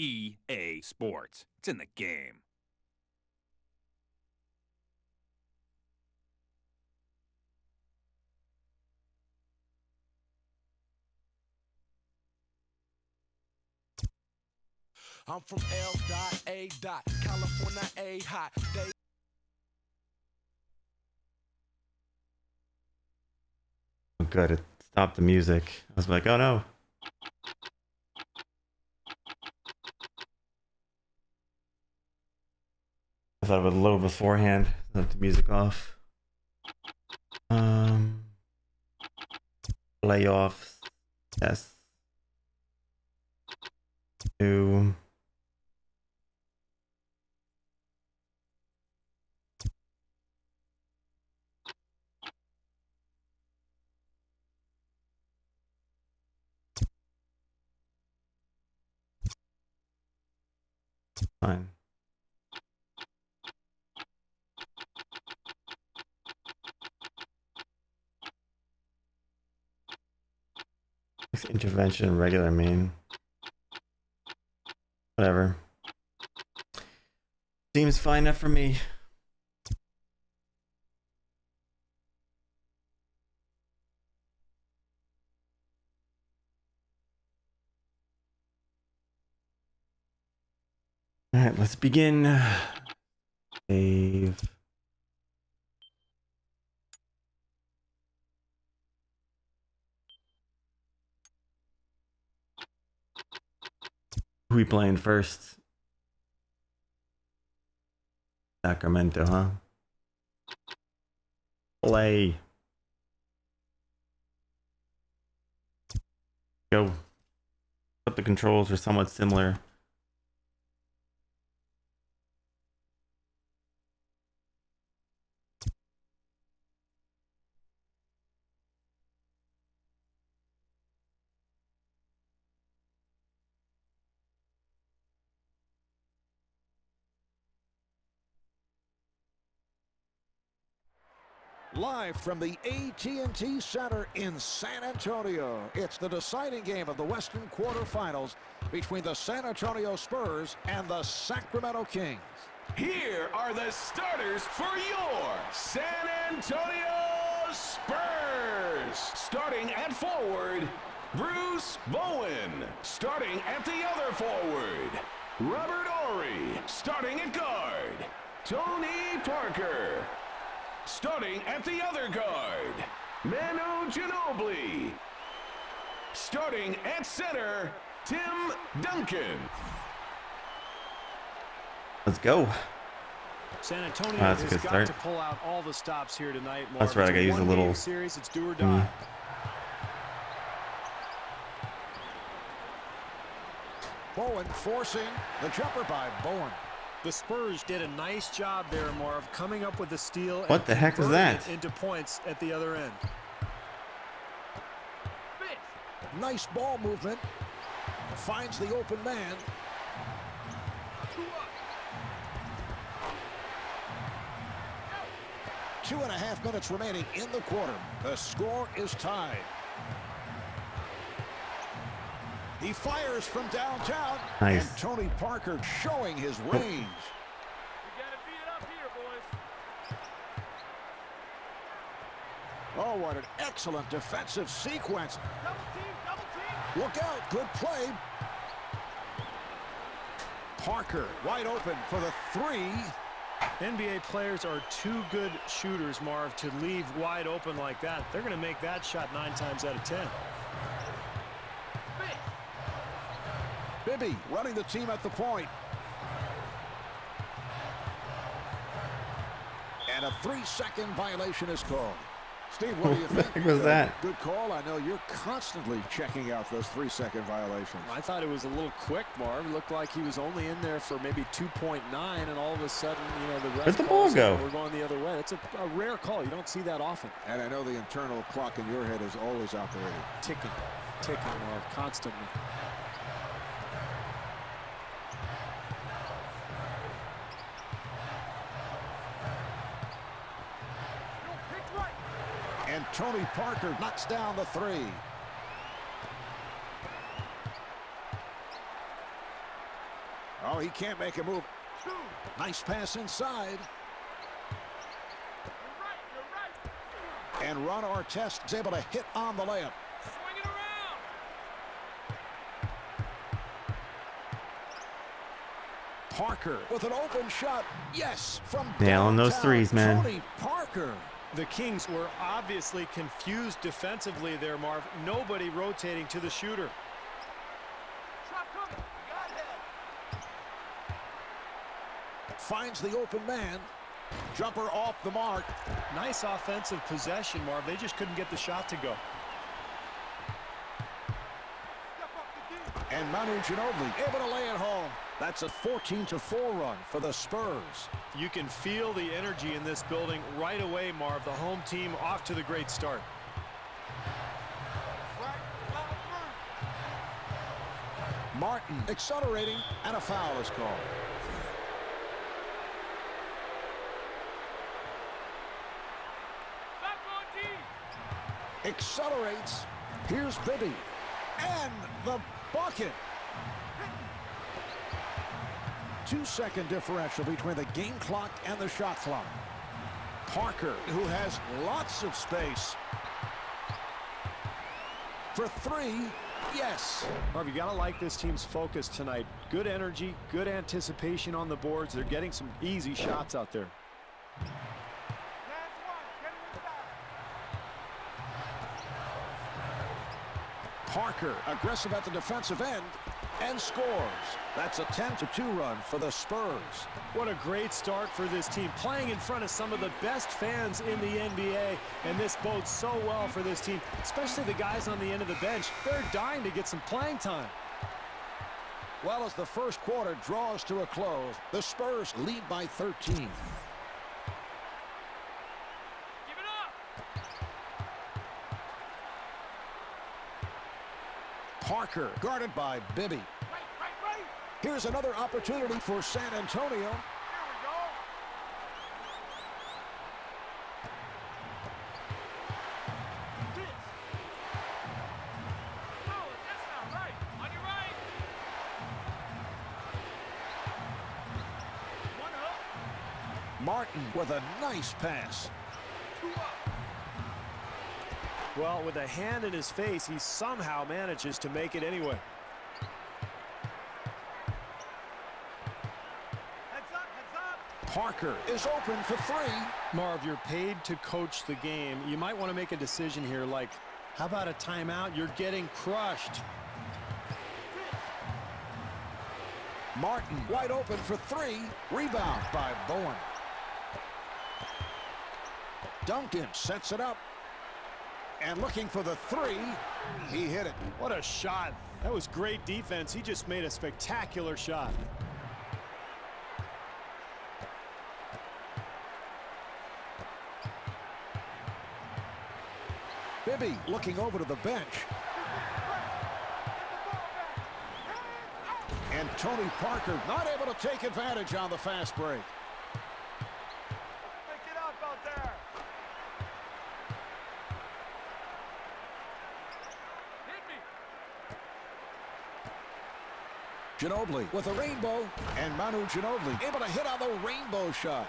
EA Sports. It's in the game. I'm from L.A. California A hot. Good. It stopped the music. I was like, oh no. I thought it would load beforehand. Let the music off. Playoffs. Yes. 2. Fine. Intervention, regular main. Whatever. Seems fine enough for me. Alright, let's begin. Save. Who we playing first? Sacramento, huh? Play. Go. But the controls are somewhat similar. Live from the AT&T Center in San Antonio, it's the deciding game of the Western quarterfinals between the San Antonio Spurs and the Sacramento Kings. Here are the starters for your San Antonio Spurs. Starting at forward, Bruce Bowen. Starting at the other forward, Robert Horry. Starting at guard, Tony Parker. Starting at the other guard, Manu Ginobili. Starting at center, Tim Duncan. Let's go. San Antonio That's a has good got start. to pull out all the stops here tonight. That's right, I gotta use a little series. It's do or die. Bowen forcing the jumper by Bowen. The Spurs did a nice job there, Marv, coming up with the steal. What the heck is that? Into points at the other end. Nice ball movement. Finds the open man. Two and a half minutes remaining in the quarter. The score is tied. He fires from downtown. Nice. And Tony Parker showing his range. Oh, what an excellent defensive sequence. Double team. Look out, good play. Parker wide open for the three. NBA players are too good shooters, Marv, to leave wide open like that. They're going to make that shot 9 times out of 10. Bibby running the team at the point. And a 3-second violation is called. Steve, what do you think? What was that? Good call. I know you're constantly checking out those 3-second violations. I thought it was a little quick, Marv. It looked like he was only in there for maybe 2.9, and all of a sudden, you know, the rest. Where'd the ball go? We're going the other way. It's a rare call. You don't see that often. And I know the internal clock in your head is always operating. Ticking, Marv, constantly. And Tony Parker knocks down the three. Oh, he can't make a move. Nice pass inside. And Ron Artest is able to hit on the layup. Swing it around. Parker with an open shot. Yes, from Nailing those downtown. threes, man. Tony Parker. The Kings were obviously confused defensively there, Marv. Nobody rotating to the shooter. Trap coming. Got him. Finds the open man. Jumper off the mark. Nice offensive possession, Marv. They just couldn't get the shot to go. And Manu Ginobili able to lay it home. That's a 14-4 run for the Spurs. You can feel the energy in this building right away, Marv. The home team off to the great start. Martin accelerating, and a foul is called. Back on D. Accelerates. Here's Bibby. And the bucket. 2-second differential between the game clock and the shot clock. Parker, who has lots of space. For three, yes. Marv, you got to like this team's focus tonight. Good energy, good anticipation on the boards. They're getting some easy shots out there. Parker aggressive at the defensive end and scores. That's a 10-2 run for the Spurs. What a great start for this team, playing in front of some of the best fans in the NBA, and this bodes so well for this team, especially the guys on the end of the bench. They're dying to get some playing time. Well, as the first quarter draws to a close, the Spurs lead by 13. Give it up. Parker guarded by Bibby. Right. Here's another opportunity for San Antonio. Here we go. This. No, that's not right. On your right. One up. Martin with a nice pass. Two up. Well, with a hand in his face, he somehow manages to make it anyway. Heads up. Parker is open for three. Marv, you're paid to coach the game. You might want to make a decision here, like, how about a timeout? You're getting crushed. Martin wide open for three. Rebound by Bowen. Duncan sets it up. And looking for the three. He hit it. What a shot. That was great defense. He just made a spectacular shot. Bibby looking over to the bench. And Tony Parker not able to take advantage on the fast break. Get up out there. Hit me. Ginobili with a rainbow. And Manu Ginobili able to hit on the rainbow shot.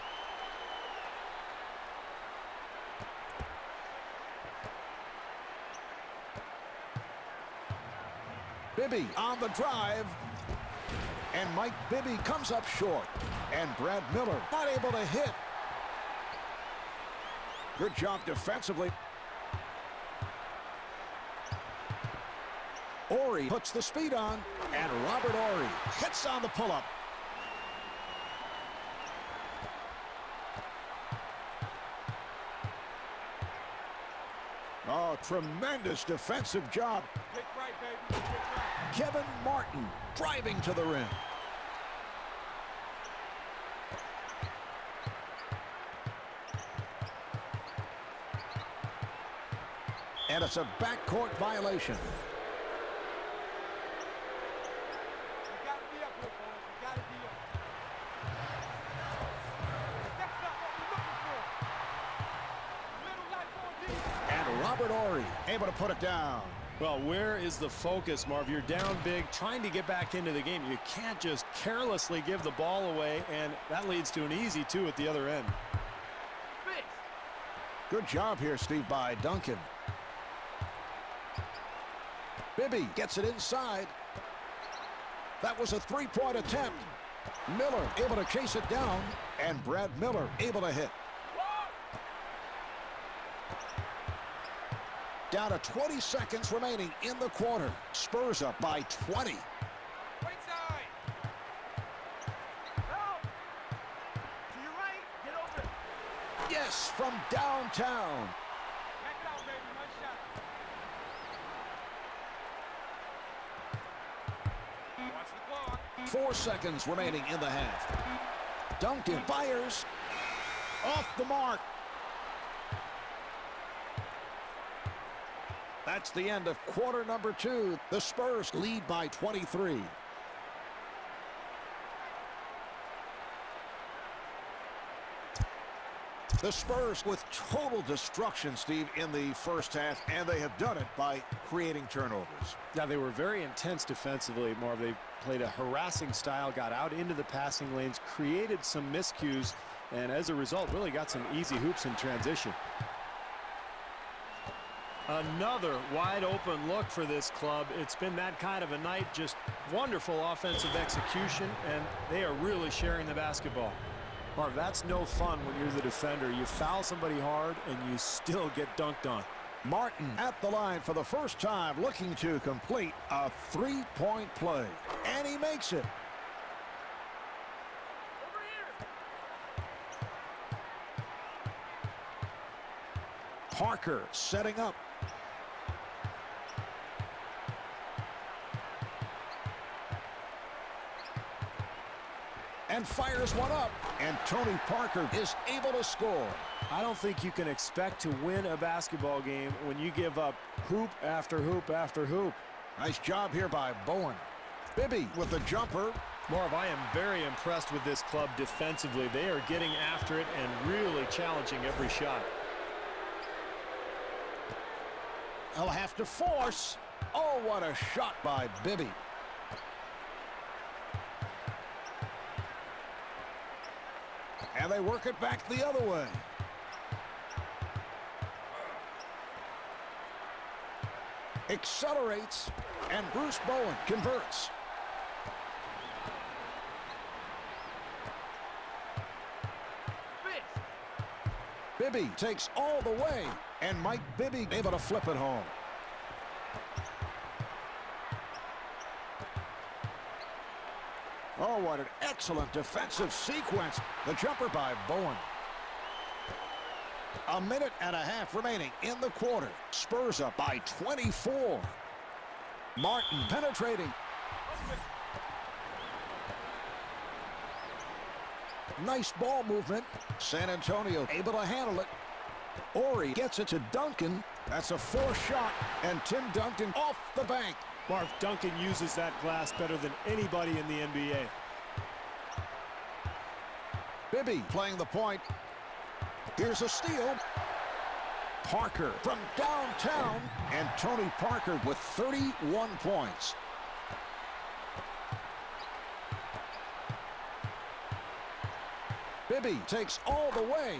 Bibby on the drive. And Mike Bibby comes up short. And Brad Miller not able to hit. Good job defensively. Horry puts the speed on. And Robert Horry hits on the pull-up. Oh, tremendous defensive job. Kick right, baby. Kick right. Kevin Martin driving to the rim. And it's a backcourt violation. You gotta be up here, boys. You gotta be up. That's not what we're looking for. Middle life on D. And Robert Horry able to put it down. Well, where is the focus, Marv? You're down big, trying to get back into the game. You can't just carelessly give the ball away, and that leads to an easy two at the other end. Good job here, Steve, by Duncan. Bibby gets it inside. That was a three-point attempt. Miller able to chase it down, and Brad Miller able to hit. Down to 20 seconds remaining in the quarter. Spurs up by 20. Right side. Help. To your right. Get over. Yes, from downtown. Back it out, baby. One shot. Watch the clock. 4 seconds remaining in the half. Duncan fires. Off the mark. That's the end of quarter number 2. The Spurs lead by 23. The Spurs with total destruction, Steve, in the first half, and they have done it by creating turnovers. Yeah, they were very intense defensively, Marv. They played a harassing style, got out into the passing lanes, created some miscues, and as a result, really got some easy hoops in transition. Another wide open look for this club. It's been that kind of a night, just wonderful offensive execution, and they are really sharing the basketball. Marv, that's no fun when you're the defender. You foul somebody hard, and you still get dunked on. Martin at the line for the first time, looking to complete a three-point play. And he makes it. Over here. Parker setting up. And fires one up. And Tony Parker is able to score. I don't think you can expect to win a basketball game when you give up hoop after hoop after hoop. Nice job here by Bowen. Bibby with the jumper. Marv, I am very impressed with this club defensively. They are getting after it and really challenging every shot. He'll have to force. Oh, what a shot by Bibby. And they work it back the other way. Accelerates, and Bruce Bowen converts. Bibby takes all the way, and Mike Bibby able to flip it home. Oh, what an excellent defensive sequence. The jumper by Bowen. A minute and a half remaining in the quarter. Spurs up by 24. Martin penetrating. Nice ball movement. San Antonio able to handle it. Ori gets it to Duncan. That's a forced shot, and Tim Duncan off the bank. Marv, Duncan uses that glass better than anybody in the NBA. Bibby playing the point. Here's a steal. Parker from downtown, and Tony Parker with 31 points. Bibby takes all the way.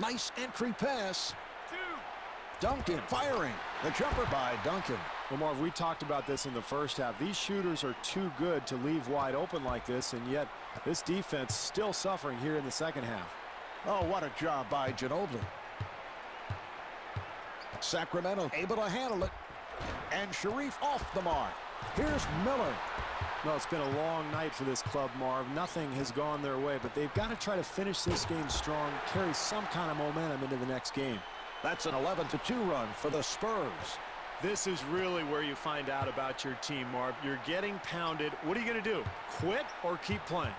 Nice entry pass. Duncan firing. The jumper by Duncan. Well, Marv, we talked about this in the first half. These shooters are too good to leave wide open like this, and yet this defense still suffering here in the second half. Oh, what a job by Ginobili. Sacramento able to handle it. And Sharif off the mark. Here's Miller. No, it's been a long night for this club, Marv. Nothing has gone their way, but they've got to try to finish this game strong, carry some kind of momentum into the next game. That's an 11-2 run for the Spurs. This is really where you find out about your team, Marv. You're getting pounded. What are you going to do? Quit or keep playing?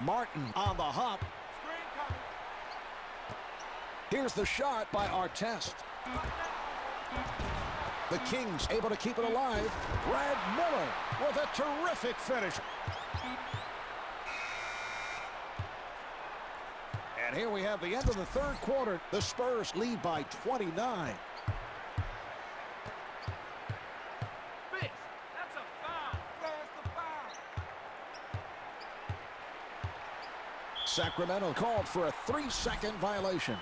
Martin on the hop. Here's the shot by Artest. The Kings able to keep it alive. Brad Miller with a terrific finish. And here we have the end of the third quarter. The Spurs lead by 29. That's a foul. That's the foul. Sacramento called for a 3-second violation.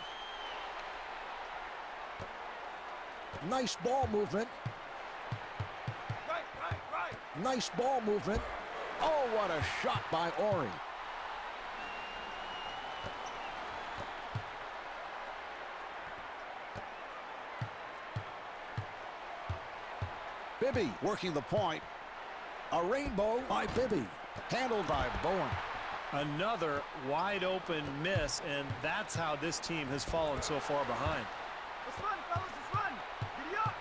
Nice ball movement. Right. Nice ball movement. Oh, what a shot by Ori. Bibby working the point. A rainbow by Bibby. Handled by Bowen. Another wide open miss, and that's how this team has fallen so far behind. Let's run, fellas. Let's run. Giddy up.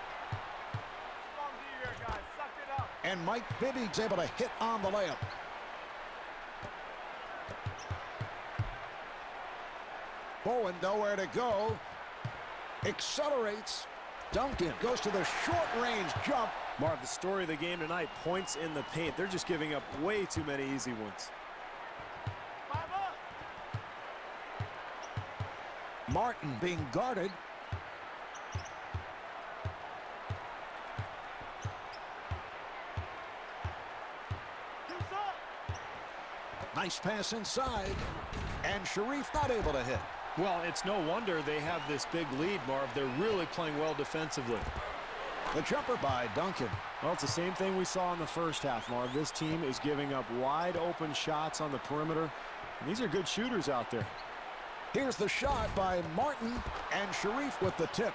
Strong D here, guys. Suck it up. And Mike Bibby's able to hit on the layup. Bowen nowhere to go. Accelerates. Duncan goes to the short-range jump. Marv, the story of the game tonight, points in the paint. They're just giving up way too many easy ones. 5 up. Martin being guarded. Deuce up. Nice pass inside. And Sharif not able to hit. Well, it's no wonder they have this big lead, Marv. They're really playing well defensively. The jumper by Duncan. Well, it's the same thing we saw in the first half, Marv. This team is giving up wide open shots on the perimeter. And these are good shooters out there. Here's the shot by Martin, and Sharif with the tip.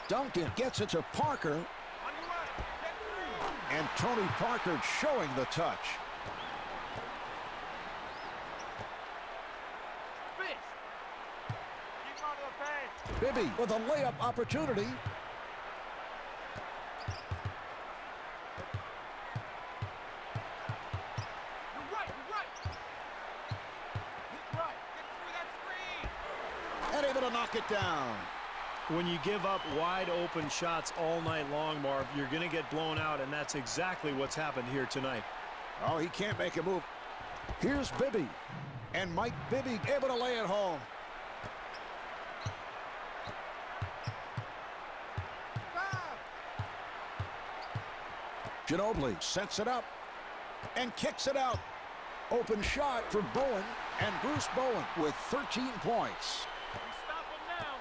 Duncan gets it to Parker, On your right. Get 3. and Tony Parker showing the touch. Fist. Keep out of the paint. Bibby with a layup opportunity. You're right. Hit right. Get through that screen. And able to knock it down. When you give up wide open shots all night long, Marv, you're going to get blown out, and that's exactly what's happened here tonight. Oh, he can't make a move. Here's Bibby. And Mike Bibby able to lay it home. Foul. Ginobili sets it up and kicks it out. Open shot for Bowen, and Bruce Bowen with 13 points. You stop him now.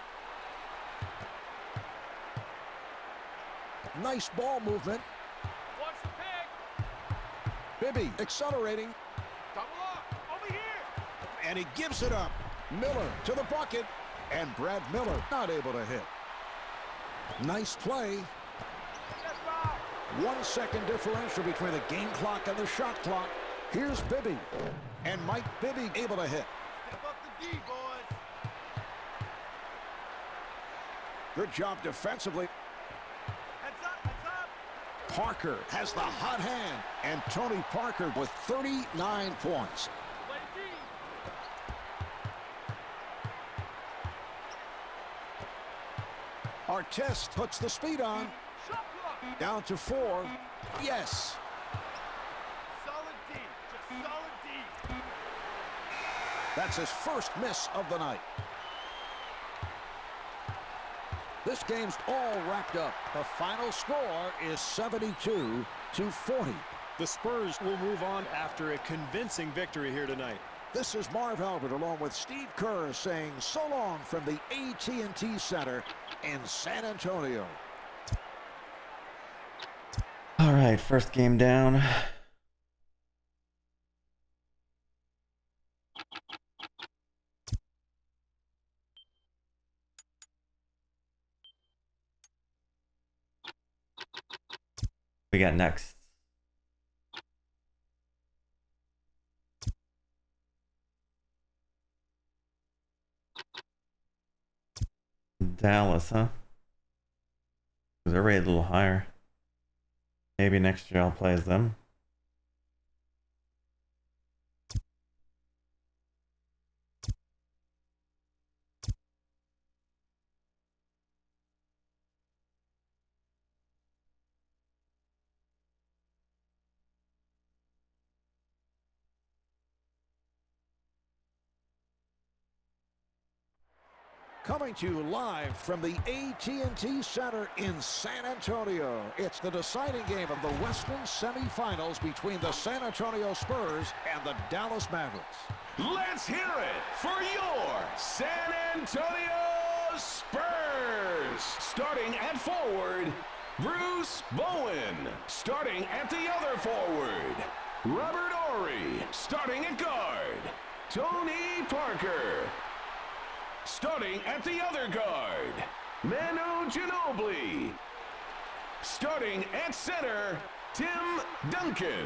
Nice ball movement. Watch the pick. Bibby accelerating, Double up. Over here. and he gives it up. Miller to the bucket, and Brad Miller not able to hit. Nice play. Step out. 1 second differential between the game clock and the shot clock. Here's Bibby, and Mike Bibby able to hit. Step up the D, boys. Good job defensively. Heads up. Parker has the hot hand, and Tony Parker with 39 points. Play D. Artest puts the speed on. Shot clock. Down to 4. Yes. Solid D. Just solid D. That's his first miss of the night. This game's all wrapped up. The final score is 72-40. The Spurs will move on after a convincing victory here tonight. This is Marv Albert along with Steve Kerr saying so long from the AT&T Center in San Antonio. All right, first game down. We got next. Dallas, huh? They're rated a little higher. Maybe next year I'll play as them. Coming to you live from the AT&T Center in San Antonio. It's the deciding game of the Western semifinals between the San Antonio Spurs and the Dallas Mavericks. Let's hear it for your San Antonio Spurs. Starting at forward, Bruce Bowen. Starting at the other forward, Robert Horry. Starting at guard, Tony Parker. Starting at the other guard, Manu Ginobili. Starting at center, Tim Duncan.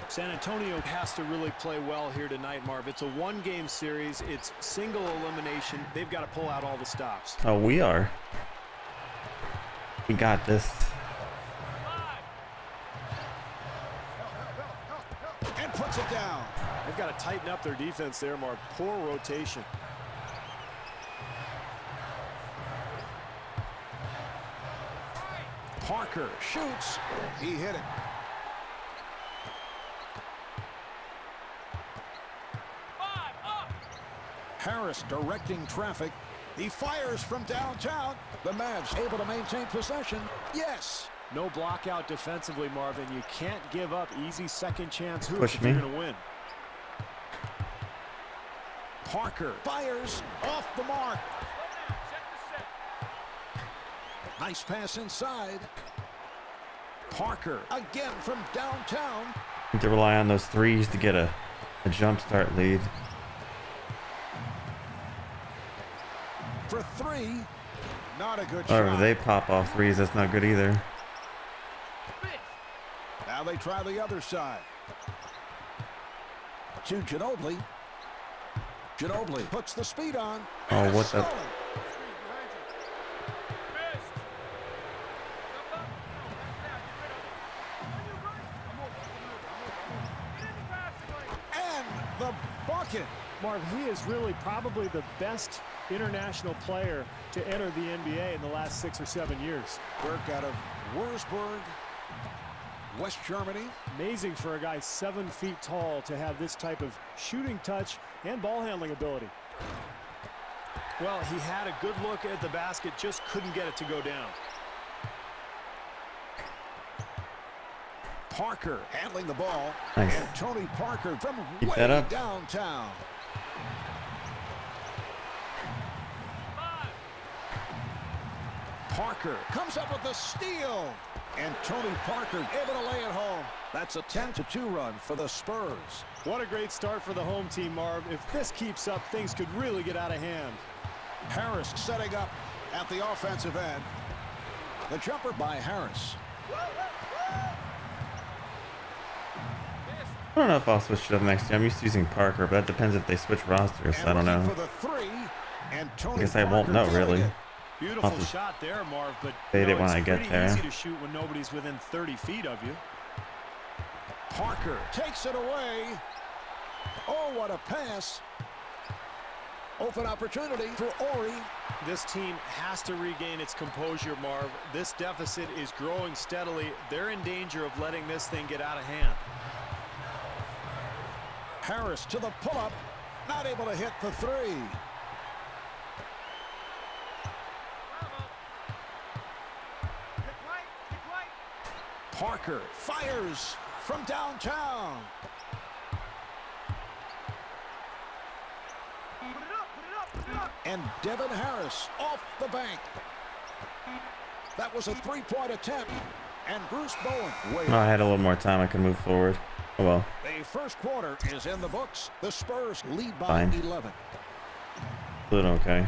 San Antonio has to really play well here tonight, Marv. It's a one-game series. It's single elimination. They've got to pull out all the stops. Oh, we are. We got this. And puts it down. They've got to tighten up their defense there, Marv. Poor rotation. Parker shoots. He hit it. Harris directing traffic. He fires from downtown. The Mavs able to maintain possession. Yes. No block out defensively, Marvin. You can't give up easy second chance hoops Push if me. you're going to win. Parker fires off the mark. Nice pass inside. Parker again from downtown. Need to rely on those threes to get a jump start lead. For three. Not a good However, shot. they pop off threes. That's not good either. Now they try the other side. To Ginobili. Ginobili puts the speed on. Oh, what the? And the bucket. Marv, he is really probably the best international player to enter the NBA in the last 6 or 7 years. Work out of Wurzburg, West Germany. Amazing for a guy 7 feet tall to have this type of shooting touch and ball handling ability. Well, he had a good look at the basket, just couldn't get it to go down. Parker handling the ball. Nice. And Tony Parker from Keep way that up. downtown. Parker comes up with the steal. And Tony Parker able to lay it home. That's a 10-2 run for the Spurs. What a great start for the home team, Marv. If this keeps up, things could really get out of hand. Harris setting up at the offensive end. The jumper by Harris. I don't know if I'll switch it up next year. I'm used to using Parker, but that depends if they switch rosters. And I don't looking know. for the three. And Tony I guess I won't Parker know, filling really. it. Beautiful Awesome. shot there, Marv, but Fade it when it's I get pretty there. easy to shoot when nobody's within 30 feet of you. Parker takes it away. Oh, what a pass. Open opportunity for Horry. This team has to regain its composure, Marv. This deficit is growing steadily. They're in danger of letting this thing get out of hand. Harris to the pull-up. Not able to hit the three. Parker fires from downtown. And Devin Harris off the bank. That was a three-point attempt. And Bruce Bowen way Oh, I had a little more time. I could move forward. Oh well. The first quarter is in the books. The Spurs lead by Fine. 11. Doing okay.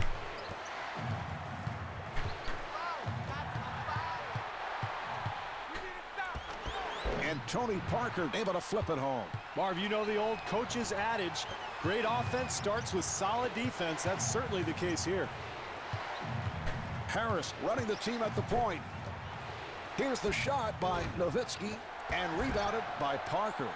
And Tony Parker able to flip it home. Marv, you know the old coach's adage, great offense starts with solid defense. That's certainly the case here. Harris running the team at the point. Here's the shot by Nowitzki and rebounded by Parker.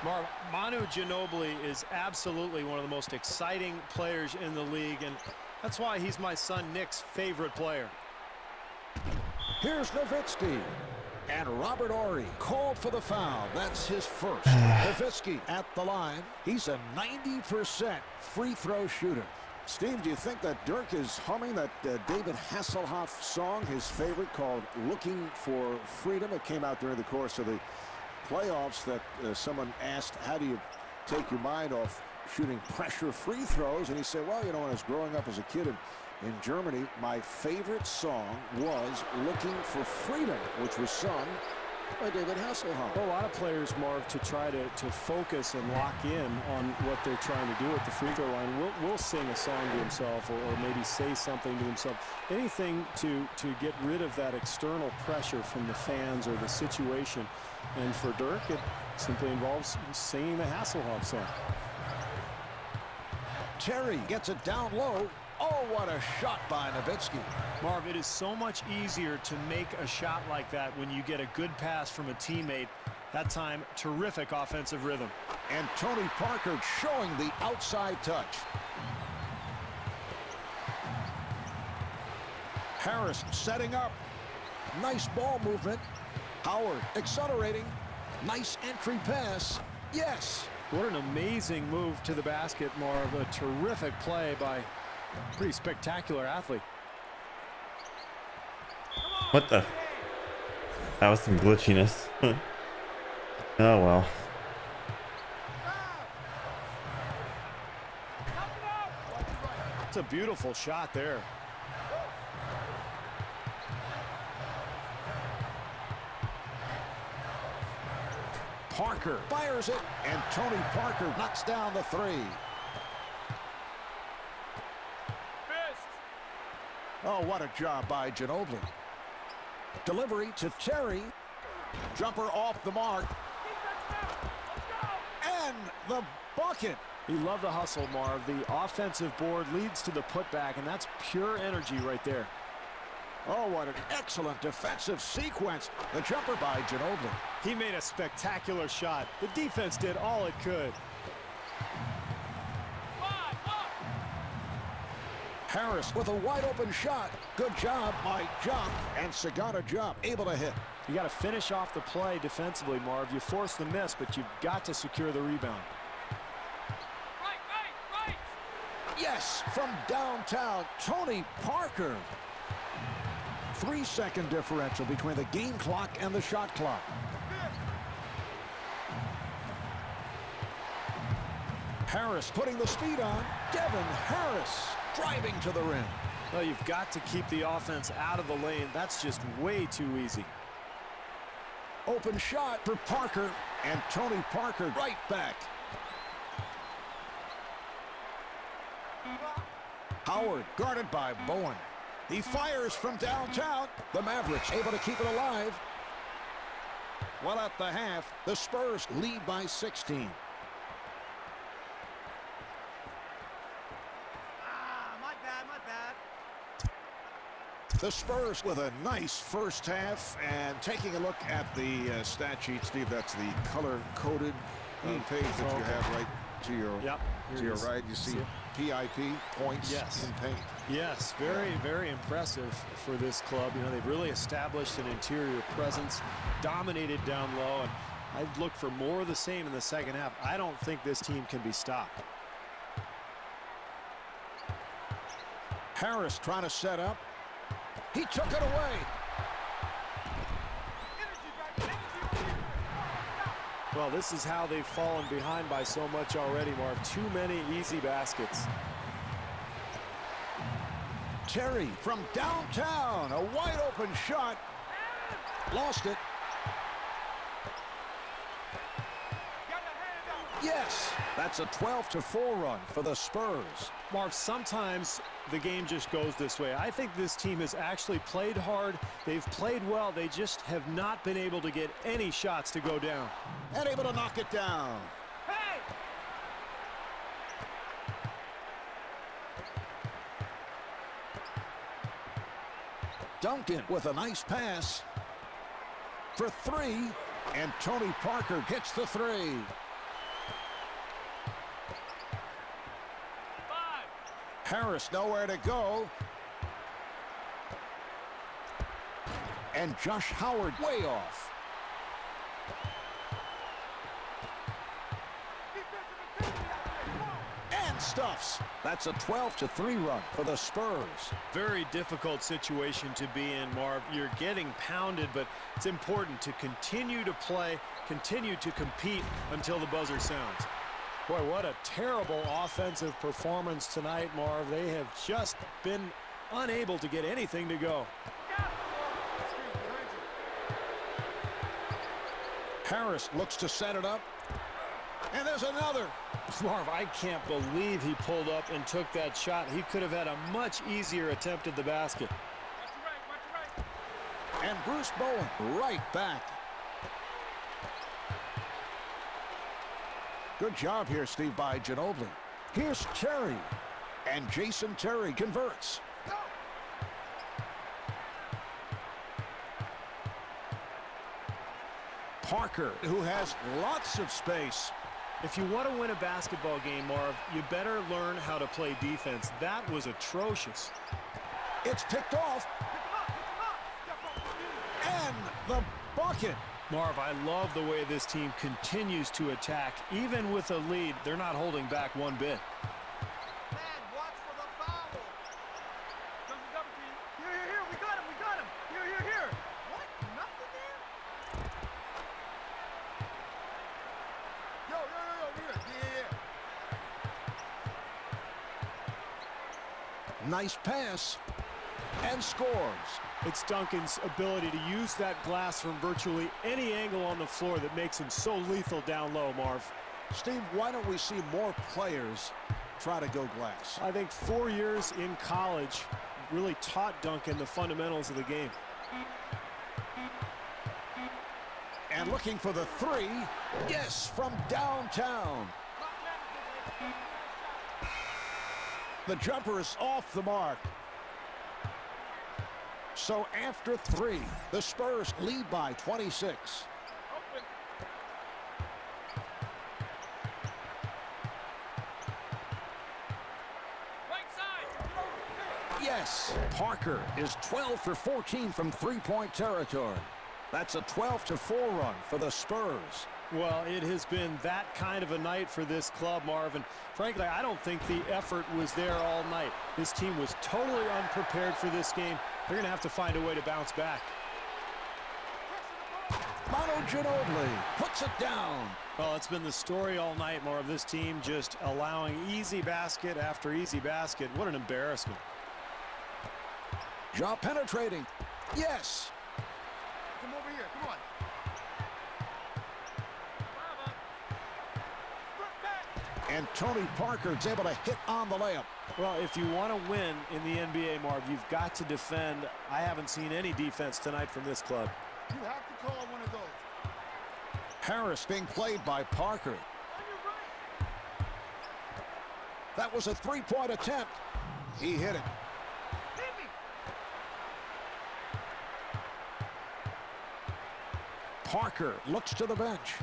Marv, Manu Ginobili is absolutely one of the most exciting players in the league, and that's why he's my son Nick's favorite player. Here's Nowitzki. And Robert Horry called for the foul. That's his first. Nowitzki at the line. He's a 90% free throw shooter. Steve, do you think that Dirk is humming that David Hasselhoff song, his favorite, called Looking for Freedom? It came out during the course of the playoffs that someone asked, how do you take your mind off shooting pressure free throws? And he said, well, you know, when I was growing up as a kid in Germany, my favorite song was Looking for Freedom, which was sung by David Hasselhoff. Well, a lot of players, Marv, to try to focus and lock in on what they're trying to do at the free throw line, will sing a song to himself or maybe say something to himself. Anything to get rid of that external pressure from the fans or the situation. And for Dirk, it simply involves singing the Hasselhoff song. Terry gets it down low. Oh, what a shot by Nowitzki. Marv, it is so much easier to make a shot like that when you get a good pass from a teammate. That time, terrific offensive rhythm. And Tony Parker showing the outside touch. Harris setting up. Nice ball movement. Howard accelerating. Nice entry pass. Yes. What an amazing move to the basket, Marv. A terrific play by a pretty spectacular athlete. What the? That was some glitchiness. Oh well. It's a beautiful shot there. Parker fires it, and Tony Parker knocks down the three. Oh, what a job by Ginobili. Delivery to Terry. Jumper off the mark. And the bucket. You love the hustle, Marv. The offensive board leads to the putback, and that's pure energy right there. Oh, what an excellent defensive sequence. The jumper by Ginobili. He made a spectacular shot. The defense did all it could. Harris with a wide open shot. Good job by Jump, and Sagana Jump able to hit. You got to finish off the play defensively, Marv. You force the miss, but you've got to secure the rebound. Right. Yes, from downtown, Tony Parker. 3-second differential between the game clock and the shot clock. Harris putting the speed on. Devin Harris driving to the rim. Well, you've got to keep the offense out of the lane. That's just way too easy. Open shot for Parker, and Tony Parker right back. Howard guarded by Bowen. He fires from downtown. The Mavericks able to keep it alive. Well, at the half, the Spurs lead by 16. My bad. The Spurs with a nice first half, and taking a look at the stat sheet, Steve, that's the color-coded page that you have right to your right. You see PIP, points in paint. Yes, very, very impressive for this club. You know, they've really established an interior presence, dominated down low, and I'd look for more of the same in the second half. I don't think this team can be stopped. Harris trying to set up. He took it away. Well, this is how they've fallen behind by so much already, Marv. Too many easy baskets. Terry from downtown, a wide open shot. Lost it. Yes, that's a 12-4 run for the Spurs. Marv, sometimes the game just goes this way. I think this team has actually played hard. They've played well. They just have not been able to get any shots to go down. And able to knock it down. Hey! Duncan with a nice pass for three, and Tony Parker hits the three. Harris nowhere to go. And Josh Howard way off. And stuffs. That's a 12-3 run for the Spurs. Very difficult situation to be in, Marv. You're getting pounded, but it's important to continue to play, continue to compete until the buzzer sounds. Boy, what a terrible offensive performance tonight, Marv. They have just been unable to get anything to go. Harris looks to set it up. And there's another. Marv, I can't believe he pulled up and took that shot. He could have had a much easier attempt at the basket. And Bruce Bowen right back. Good job here, Steve, by Ginobili. Here's Terry. And Jason Terry converts. Parker, who has lots of space. If you want to win a basketball game, Marv, you better learn how to play defense. That was atrocious. It's picked off. And the bucket. Marv, I love the way this team continues to attack. Even with a lead, they're not holding back one bit. Man, watch for the foul. Comes the double team. Here, we got him. Here. What? Nothing there? Yo, here. Yeah. Nice pass. And scores. It's Duncan's ability to use that glass from virtually any angle on the floor that makes him so lethal down low, Marv. Steve, why don't we see more players try to go glass? I think 4 years in college really taught Duncan the fundamentals of the game. And looking for the three. Yes, from downtown. The jumper is off the mark. So after three, the Spurs lead by 26. Yes, Parker is 12 for 14 from three-point territory. That's a 12-4 run for the Spurs. Well, it has been that kind of a night for this club, Marvin. Frankly, I don't think the effort was there all night. This team was totally unprepared for this game. They're going to have to find a way to bounce back. Manu Ginobili puts it down. Well, it's been the story all night, Marv. This team just allowing easy basket after easy basket. What an embarrassment. Ja penetrating. Yes. Come over here. Come on. And Tony Parker is able to hit on the layup. Well, if you want to win in the NBA, Marv, you've got to defend. I haven't seen any defense tonight from this club. You have to call one of those. Harris being played by Parker. On your right. That was a three-point attempt. He hit it. Hit me. Parker looks to the bench.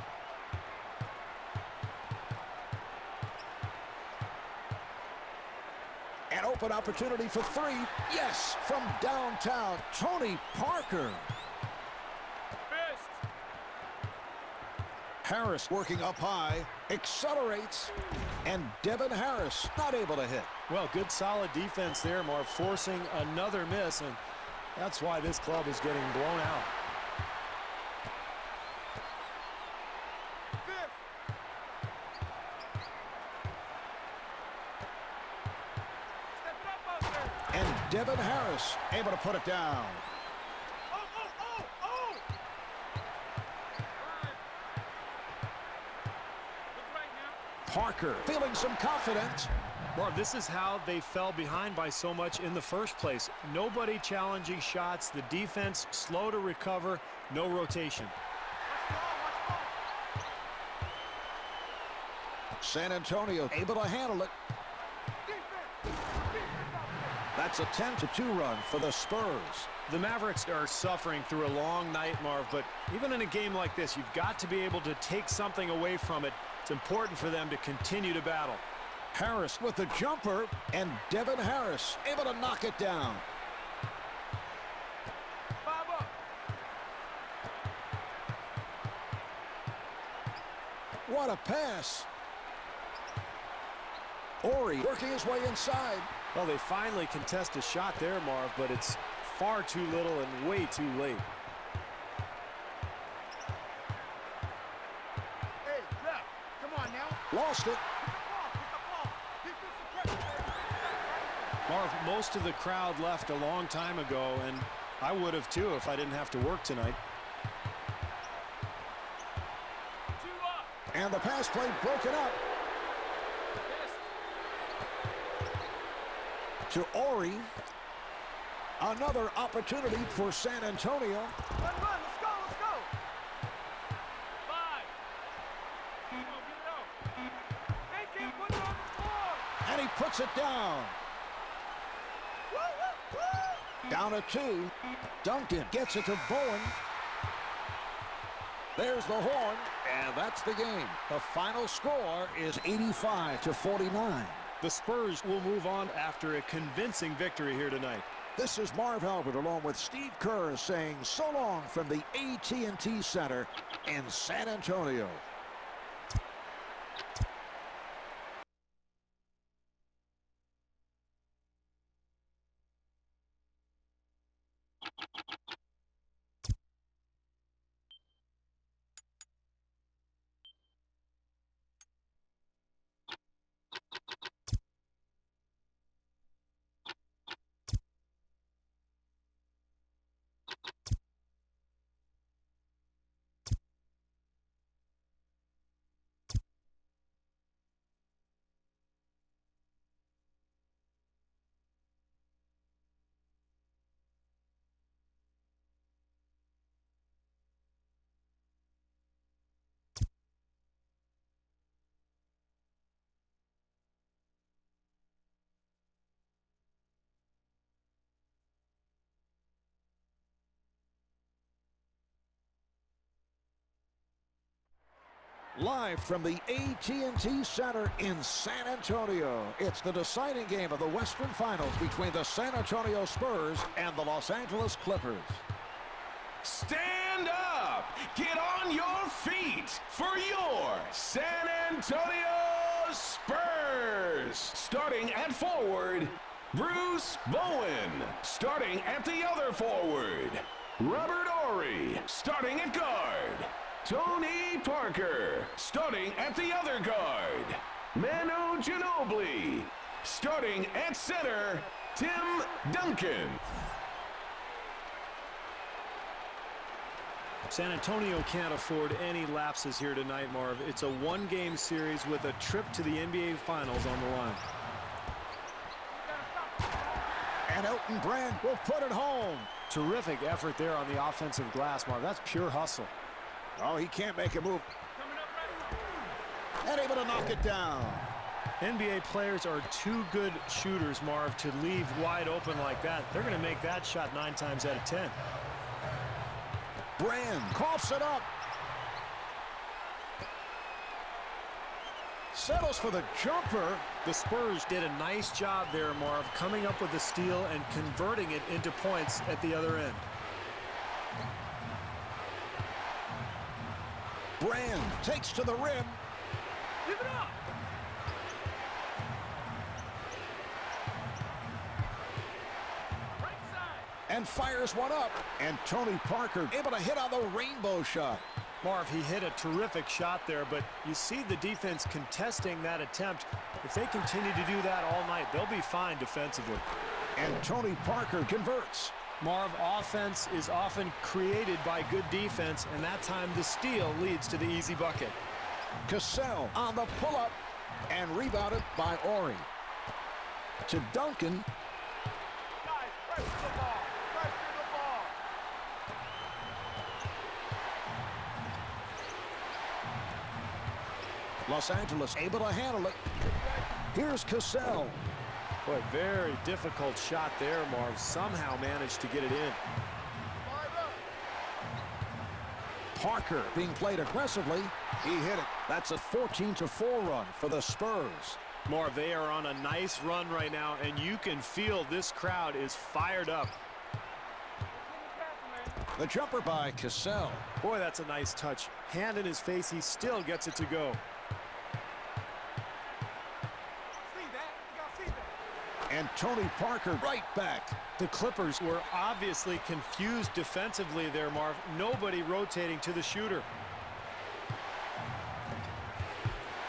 An open opportunity for three. Yes, from downtown, Tony Parker. Fist. Harris working up high, accelerates, and Devin Harris not able to hit. Well, good solid defense there, Marv, forcing another miss, and that's why this club is getting blown out. And Devin Harris able to put it down. Oh. Parker feeling some confidence. Marv, this is how they fell behind by so much in the first place. Nobody challenging shots, the defense slow to recover, no rotation. San Antonio able to handle it. That's a 10-2 run for the Spurs. The Mavericks are suffering through a long night, Marv, but even in a game like this, you've got to be able to take something away from it. It's important for them to continue to battle. Harris with the jumper, and Devin Harris able to knock it down. What a pass. Ori working his way inside. Well, they finally contest a shot there, Marv, but it's far too little and way too late. Hey, Jeff, come on now. Lost it. Marv, most of the crowd left a long time ago, and I would have too if I didn't have to work tonight. And the pass play broken up. To Ori. Another opportunity for San Antonio. Run, let's go, let's go. 5. Come on, get it out. They can't put it on the floor. And he puts it down. Woo, woo, woo. Down at 2. Duncan gets it to Bowen. There's the horn, and that's the game. The final score is 85-49. The Spurs will move on after a convincing victory here tonight. This is Marv Albert along with Steve Kerr saying so long from the AT&T Center in San Antonio. Live from the AT&T Center in San Antonio, it's the deciding game of the Western Finals between the San Antonio Spurs and the Los Angeles Clippers. Stand up! Get on your feet for your San Antonio Spurs! Starting at forward, Bruce Bowen. Starting at the other forward, Robert Ori. Starting at guard, Tony Parker. Starting at the other guard, Manu Ginobili. Starting at center, Tim Duncan. San Antonio can't afford any lapses here tonight, Marv. It's a one-game series with a trip to the NBA Finals on the line. And Elton Brand will put it home. Terrific effort there on the offensive glass, Marv. That's pure hustle. Oh, he can't make a move. And able to knock it down. NBA players are too good shooters, Marv, to leave wide open like that. They're going to make that shot 9 times out of 10. Brand coughs it up. Settles for the jumper. The Spurs did a nice job there, Marv, coming up with the steal and converting it into points at the other end. Brand takes to the rim. Give it up. Right side. And fires one up. And Tony Parker able to hit on the rainbow shot. Marv, he hit a terrific shot there, but you see the defense contesting that attempt. If they continue to do that all night, they'll be fine defensively. And Tony Parker converts. Marv, offense is often created by good defense, and that time the steal leads to the easy bucket. Cassell on the pull-up and rebounded by Ori. To Duncan. Guys, pressure the ball. Pressure the ball. Los Angeles able to handle it. Here's Cassell. Boy, very difficult shot there, Marv. Somehow managed to get it in. Parker being played aggressively. He hit it. That's a 14-4 run for the Spurs. Marv, they are on a nice run right now, and you can feel this crowd is fired up. The jumper by Cassell. Boy, that's a nice touch. Hand in his face, he still gets it to go. See that? You gotta see that. And Tony Parker right back. The Clippers were obviously confused defensively there, Marv. Nobody rotating to the shooter.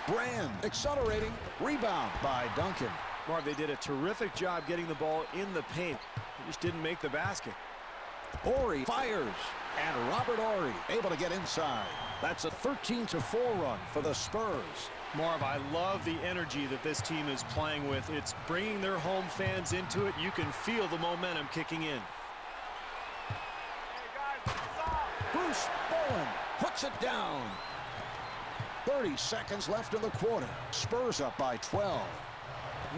Brand accelerating. Rebound by Duncan. Marv, they did a terrific job getting the ball in the paint. They just didn't make the basket. Horry fires. And Robert Horry able to get inside. That's a 13-4 run for the Spurs. Marv, I love the energy that this team is playing with. It's bringing their home fans into it. You can feel the momentum kicking in. Hey, guys, it's off. Bruce Bowen puts it down. 30 seconds left in the quarter. Spurs up by 12.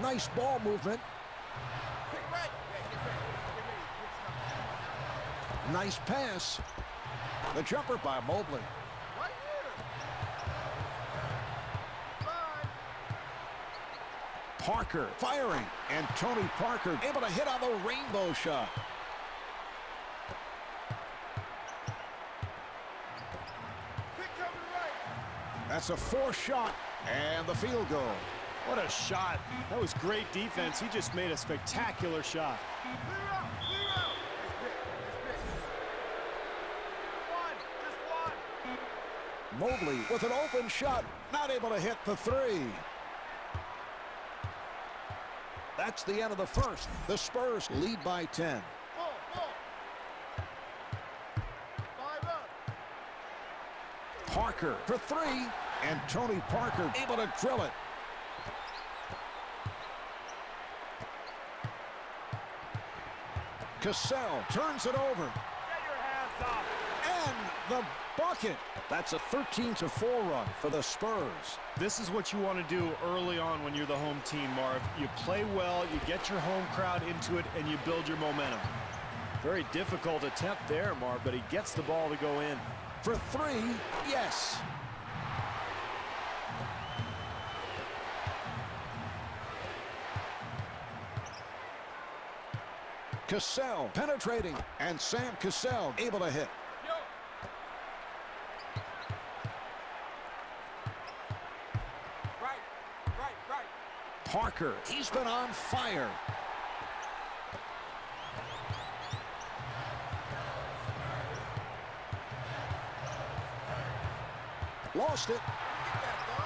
Nice ball movement. Get ready. Yeah, get ready. Get ready. Get stuff. Nice pass. The jumper by Mobley. Right here. Bye. Parker firing. And Tony Parker able to hit on the rainbow shot. Pick coming right. That's a fourth shot. And the field goal. What a shot. That was great defense. He just made a spectacular shot. Clear out. Clear out. It's big. It's big. One. Just one. Mobley with an open shot. Not able to hit the three. That's the end of the first. The Spurs lead by 10. Ball. Ball. 5 up. Parker for three. And Tony Parker able to drill it. Cassell turns it over. Get your hands up. And the bucket. That's a 13-4 run for the Spurs. This is what you want to do early on when you're the home team, Marv. You play well, you get your home crowd into it, and you build your momentum. Very difficult attempt there, Marv, but he gets the ball to go in. For three, yes. Cassell penetrating, and Sam Cassell able to hit. Yo. Right. Parker, he's been on fire. Lost it. Get that, dog.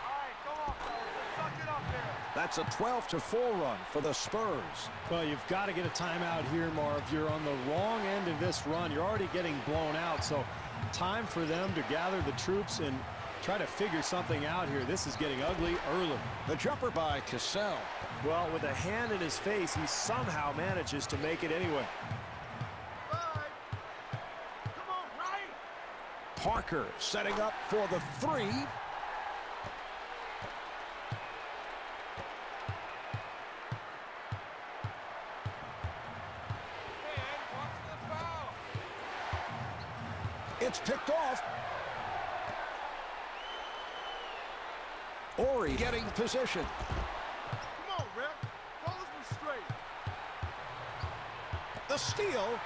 All right, come on, fellas. Let's suck it up there. That's a 12-4 run for the Spurs. Well, you've got to get a timeout here, Marv. You're on the wrong end of this run. You're already getting blown out, so time for them to gather the troops and try to figure something out here. This is getting ugly early. The jumper by Cassell. Well, with a hand in his face, he somehow manages to make it anyway. 5. Come on, right. Parker setting up for the three. Man, watch the foul. It's picked off. Horry getting position. Come on, Rep. Follow me straight. The steal.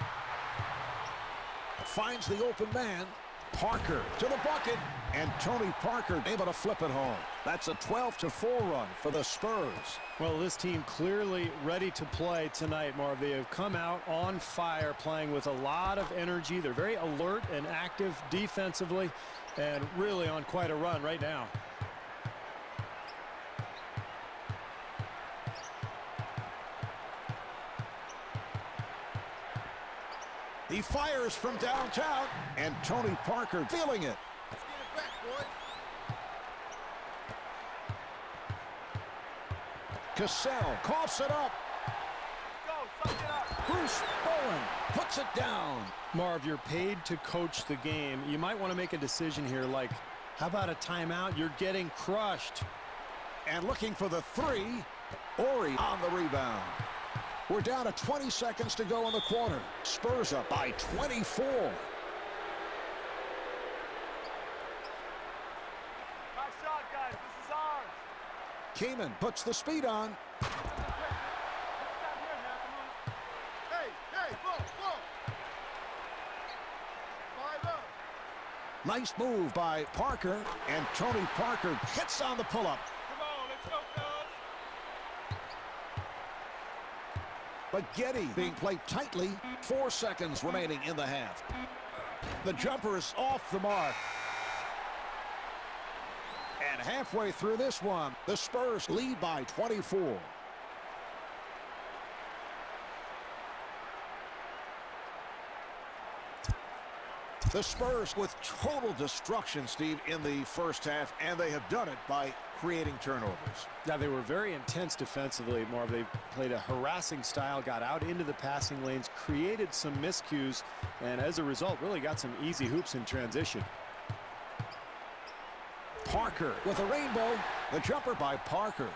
Finds the open man. Parker to the bucket. And Tony Parker able to flip it home. That's a 12-4 run for the Spurs. Well, this team clearly ready to play tonight, Marv. They have come out on fire, playing with a lot of energy. They're very alert and active defensively, and really on quite a run right now. He fires from downtown, and Tony Parker feeling it. Let's get it back, boys. Cassell coughs it up. Go, suck it up. Bruce Bowen puts it down. Marv, you're paid to coach the game. You might want to make a decision here, like, how about a timeout? You're getting crushed. And looking for the three. Horry on the rebound. We're down to 20 seconds to go in the quarter. Spurs up by 24. Nice shot, guys. This is ours. Kaman puts the speed on. Hey, whoa. Nice move by Parker, and Tony Parker hits on the pull-up. Come on, let's go, fellas. Spaghetti being played tightly. 4 seconds remaining in the half. The jumper is off the mark. And halfway through this one, the Spurs lead by 24. The Spurs with total destruction, Steve, in the first half, and they have done it by creating turnovers. Yeah, they were very intense defensively, Marv. They played a harassing style, got out into the passing lanes, created some miscues, and as a result, really got some easy hoops in transition. Parker with a rainbow. The jumper by Parker.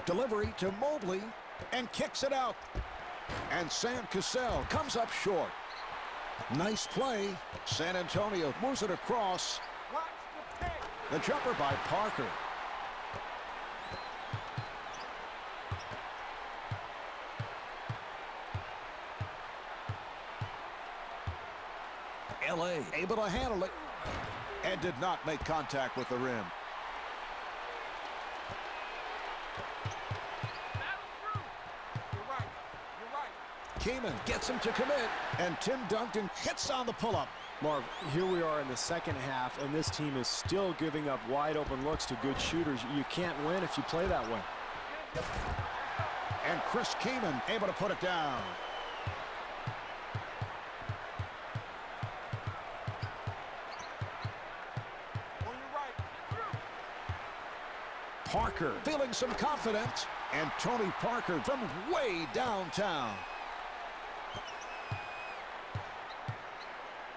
Delivery to Mobley and kicks it out. And Sam Cassell comes up short. Nice play. San Antonio moves it across. Watch the pick. The jumper by Parker. LA able to handle it and did not make contact with the rim. Kaman gets him to commit, and Tim Duncan hits on the pull-up. Marv, here we are in the second half, and this team is still giving up wide open looks to good shooters. You can't win if you play that way. And Chris Kaman able to put it down. On your right. Parker feeling some confidence, and Tony Parker from way downtown.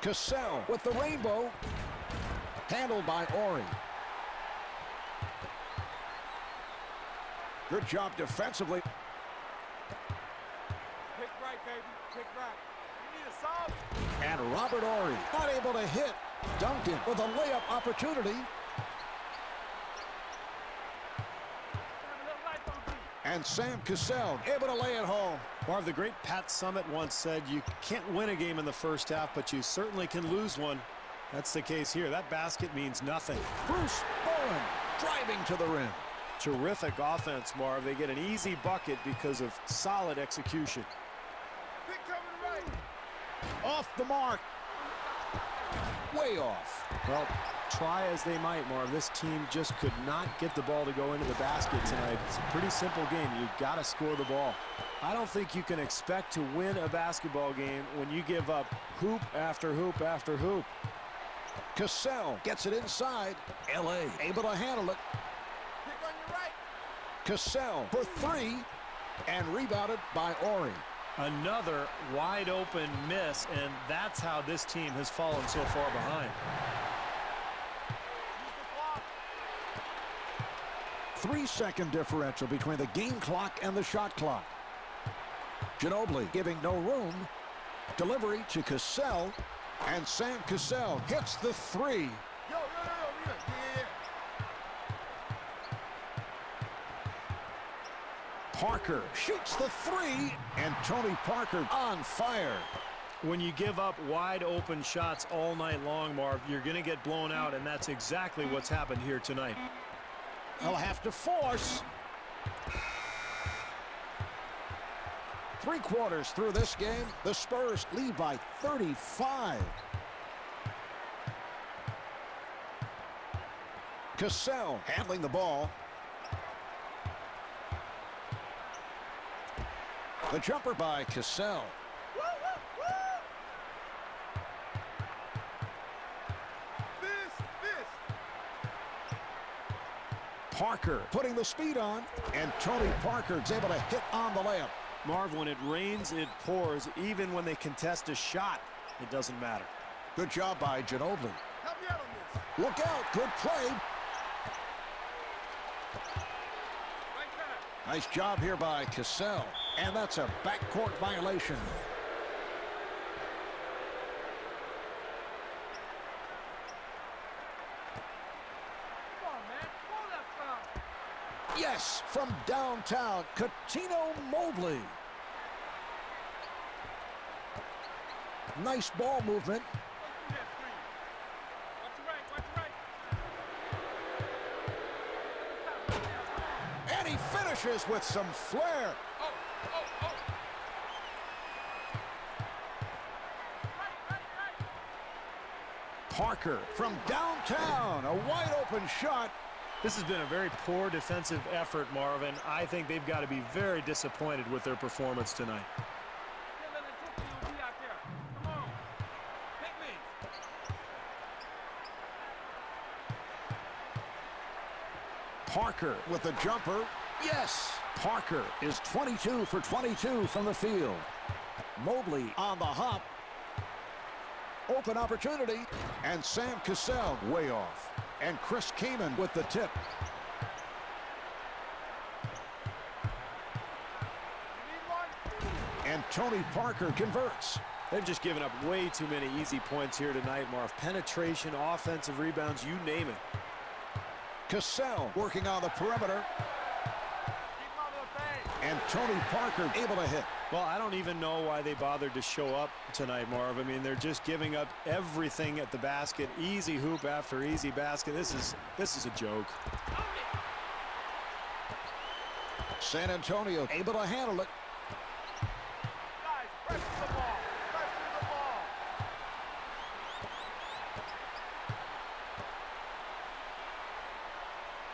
Cassell with the rainbow, handled by Ori. Good job defensively. Pick right, baby. Pick right. You need a solve. And Robert Ori not able to hit. Duncan with a layup opportunity. And Sam Cassell able to lay it home. Marv, the great Pat Summitt once said, you can't win a game in the first half, but you certainly can lose one. That's the case here. That basket means nothing. Bruce Bowen driving to the rim. Terrific offense, Marv. They get an easy bucket because of solid execution. Pick coming right. Off the mark. Way off. Well, try as they might, Marv, this team just could not get the ball to go into the basket tonight. It's a pretty simple game. You've got to score the ball. I don't think you can expect to win a basketball game when you give up hoop after hoop after hoop. Cassell gets it inside. LA able to handle it. Pick on your right. Cassell for three, and rebounded by Ori. Another wide open miss, and that's how this team has fallen so far behind. Use the clock. 3-second differential between the game clock and the shot clock. Ginobili giving no room. Delivery to Cassell, and Sam Cassell hits the three. Yo, yeah. Parker shoots the three, and Tony Parker on fire. When you give up wide open shots all night long, Marv, you're going to get blown out, and that's exactly what's happened here tonight. They'll have to force. 3 quarters through this game, the Spurs lead by 35. Cassell handling the ball. The jumper by Cassell. Woo, woo, woo. This. Parker putting the speed on, and Tony Parker's able to hit on the layup. Marv, when it rains, it pours. Even when they contest a shot, it doesn't matter. Good job by Ginobili. Help me out on this. Look out, good play. Right side. Nice job here by Cassell, and that's a backcourt violation. Come on, man. Pull that foul. Yes, from downtown, Cuttino Mobley. Nice ball movement. Watch your right, watch your right. And he finishes with some flair. Parker from downtown, a wide open shot. This has been a very poor defensive effort, Marvin. I think they've got to be very disappointed with their performance tonight. Parker with the jumper. Yes! Parker is 22 for 22 from the field. Mobley on the hop. Open opportunity. And Sam Cassell way off. And Chris Kaman with the tip. And Tony Parker converts. They're just giving up way too many easy points here tonight, Marv. Penetration, offensive rebounds, you name it. Cassell working on the perimeter. And Tony Parker able to hit. Well, I don't even know why they bothered to show up tonight, Marv. I mean, they're just giving up everything at the basket. Easy hoop after easy basket. This is a joke. San Antonio able to handle it. Guys, pressure the ball. Pressure the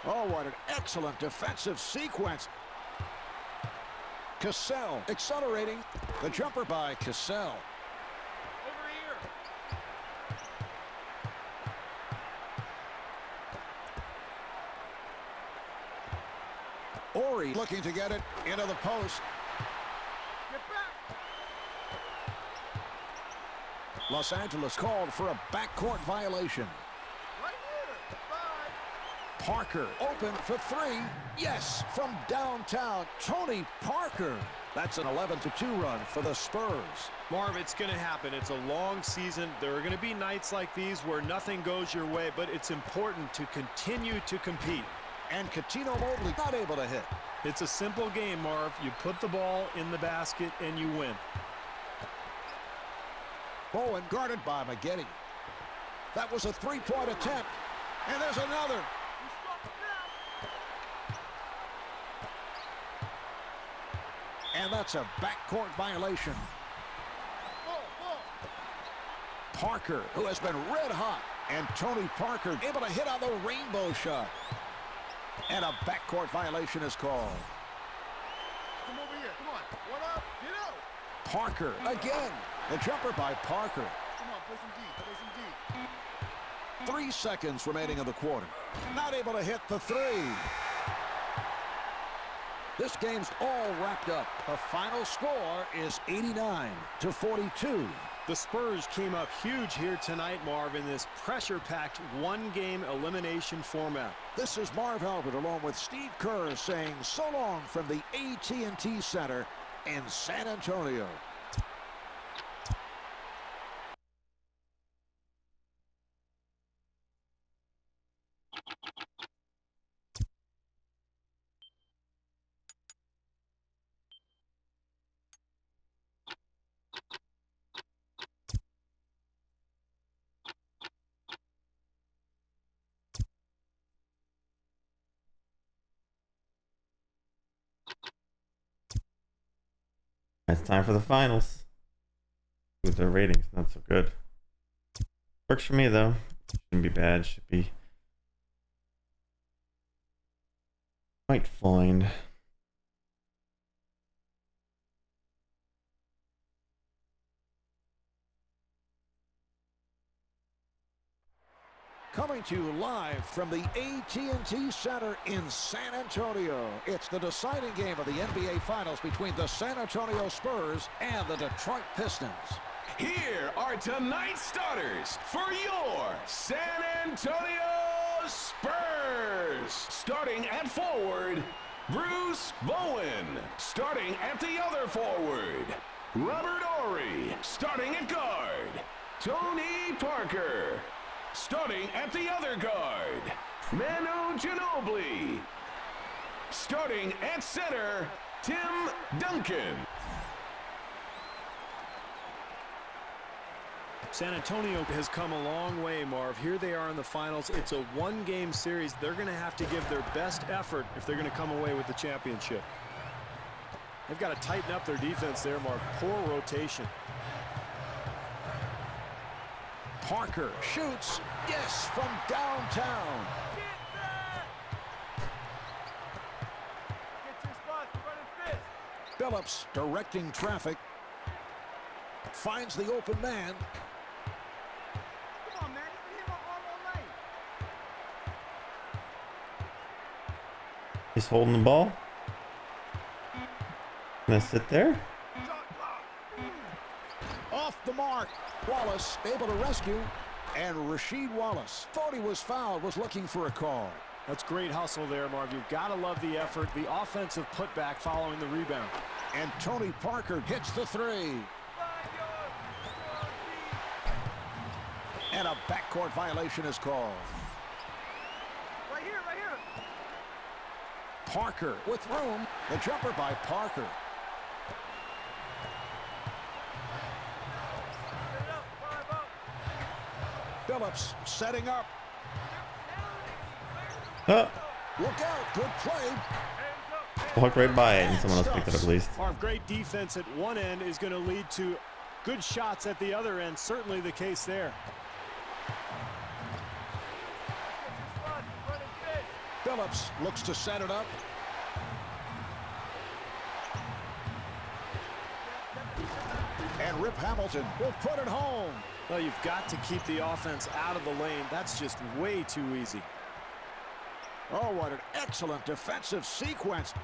ball. Oh, what an excellent defensive sequence. Cassell accelerating. The jumper by Cassell. Over here. Ori looking to get it into the post. Get back. Los Angeles called for a backcourt violation. Right here. Bye. Parker open for three. Yes, from downtown, Tony Parker. That's an 11-2 run for the Spurs. Marv, it's going to happen. It's a long season. There are going to be nights like these where nothing goes your way, but it's important to continue to compete. And Cuttino Mobley not able to hit. It's a simple game, Marv. You put the ball in the basket and you win. Bowen guarded by Maggette. That was a three-point attempt. And there's another. You stop it now. And that's a backcourt violation. Ball, ball. Parker, who has been red hot. And Tony Parker able to hit on the rainbow shot. And a backcourt violation is called. Come over here. Come on. One up. Get out. Parker again. The jumper by Parker. Come on. Play some D. Play some D. 3 seconds remaining in the quarter. Not able to hit the three. This game's all wrapped up. The final score is 89-42. The Spurs came up huge here tonight, Marv, in this pressure-packed one-game elimination format. This is Marv Albert along with Steve Kerr saying so long from the AT&T Center in San Antonio. It's time for the finals. With their ratings, not so good. Works for me though. Shouldn't be bad. Should be quite fine. Coming to you live from the AT&T Center in San Antonio. It's the deciding game of the NBA Finals between the San Antonio Spurs and the Detroit Pistons. Here are tonight's starters for your San Antonio Spurs. Starting at forward, Bruce Bowen. Starting at the other forward, Robert Horry. Starting at guard, Tony Parker. Starting at the other guard, Manu Ginobili. Starting at center, Tim Duncan. San Antonio has come a long way, Marv. Here they are in the finals. It's a one-game series. They're going to have to give their best effort if they're going to come away with the championship. They've got to tighten up their defense there, Marv. Poor rotation. Parker shoots. Yes, from downtown. Get your spots, running fist. Phillips directing traffic. Finds the open man. Come on, man. He's been hitting my arm all night. He's holding the ball. Gonna sit there. Shot block. Off the mark. Wallace able to rescue. And Rasheed Wallace thought he was fouled, was looking for a call. That's great hustle there, Marv. You've got to love the effort, the offensive putback following the rebound. And Tony Parker hits the three. 5 yards. And a backcourt violation is called. Right here, right here. Parker with room. The jumper by Parker. Set it up. 5 up. Phillips setting up. Oh, Look out. Good play. walked right by it, and someone else picked it up at least. Marv, great defense at one end is going to lead to good shots at the other end. Certainly the case there. Phillips looks to set it up. And Rip Hamilton will put it home. Well, you've got to keep the offense out of the lane. That's just way too easy. Oh, what an excellent defensive sequence.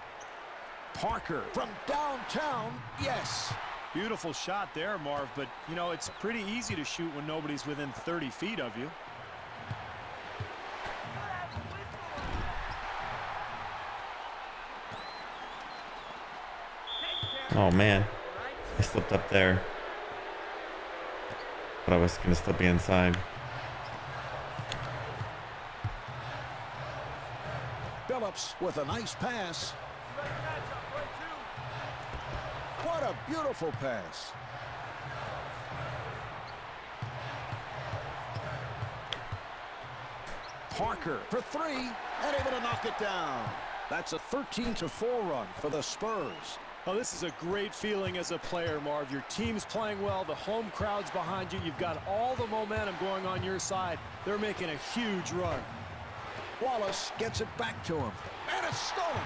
Parker from downtown. Yes. Beautiful shot there, Marv, but, you know, it's pretty easy to shoot when nobody's within 30 feet of you. Oh man, I slipped up there, but I was gonna still be inside. Phillips with a nice pass. What a beautiful pass. Parker for three and able to knock it down. That's a 13-4 run for the Spurs. Oh, this is a great feeling as a player, Marv. Your team's playing well. The home crowd's behind you. You've got all the momentum going on your side. They're making a huge run. Wallace gets it back to him. And it's stolen.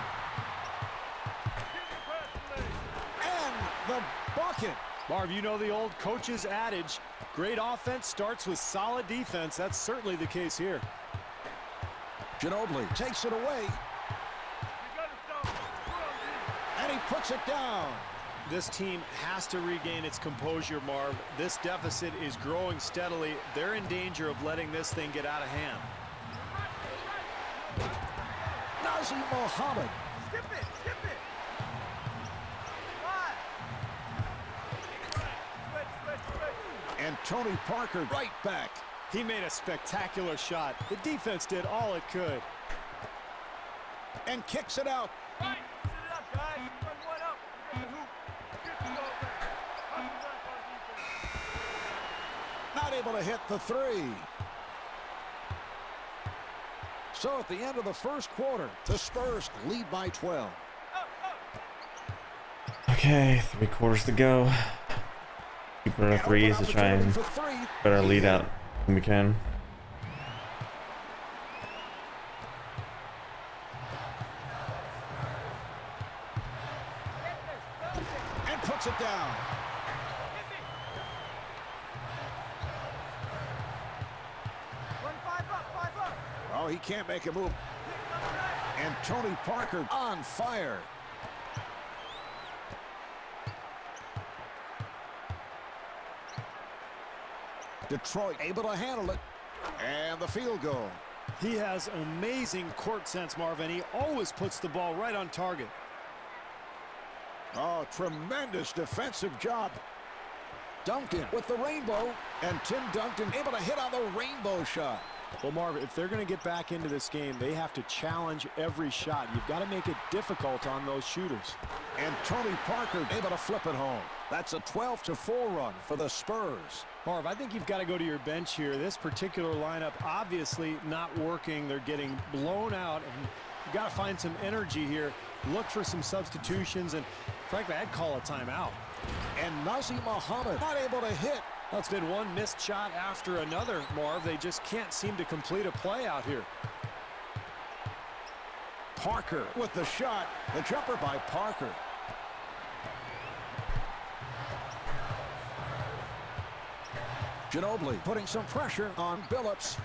And the bucket. Marv, you know the old coach's adage, great offense starts with solid defense. That's certainly the case here. Ginobili takes it away. And he puts it down. This team has to regain its composure, Marv. This deficit is growing steadily. They're in danger of letting this thing get out of hand. Nazim Mohammed. Skip it, skip it. 5. And Tony Parker right back. He made a spectacular shot. The defense did all it could. And kicks it out. Right. Set it up, guys. Run one up. Get the hoop. Get the ball back. Not able to hit the three. So at the end of the first quarter, the Spurs lead by 12. Okay, 3 quarters to go. Keep our threes to try and For three. get our lead out when we can. And puts it down. Run 5 up, 5 up. Oh, he can't make a move. And Tony Parker on fire. Detroit able to handle it. And the field goal. He has amazing court sense, Marvin. He always puts the ball right on target. Oh, tremendous defensive job. Duncan with the rainbow. And Tim Duncan able to hit on the rainbow shot. Well, Marv, if they're going to get back into this game, they have to challenge every shot. You've got to make it difficult on those shooters. And Tony Parker able to flip it home. That's a 12-4 run for the Spurs. Marv, I think you've got to go to your bench here. This particular lineup obviously not working. They're getting blown out, and you've got to find some energy here. Look for some substitutions, and frankly, I'd call a timeout. And Nazim Muhammad not able to hit. Well, it's been one missed shot after another, Marv. They just can't seem to complete a play out here. Parker with the shot. The jumper by Parker. Ginobili putting some pressure on Billups.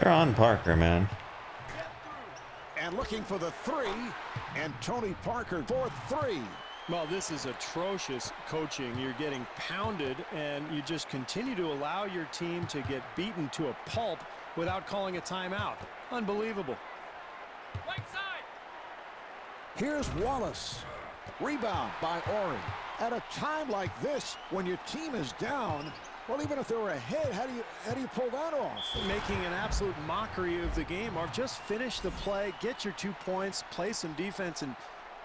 They're on Parker, man. And looking for the three. And Tony Parker for three. Well, this is atrocious coaching. You're getting pounded, and you just continue to allow your team to get beaten to a pulp without calling a timeout. Unbelievable. Right side. Here's Wallace. Rebound by Ori. At a time like this, when your team is down, well, even if they were ahead, how do you pull that off? Making an absolute mockery of the game. Or just finish the play, get your 2 points, play some defense, and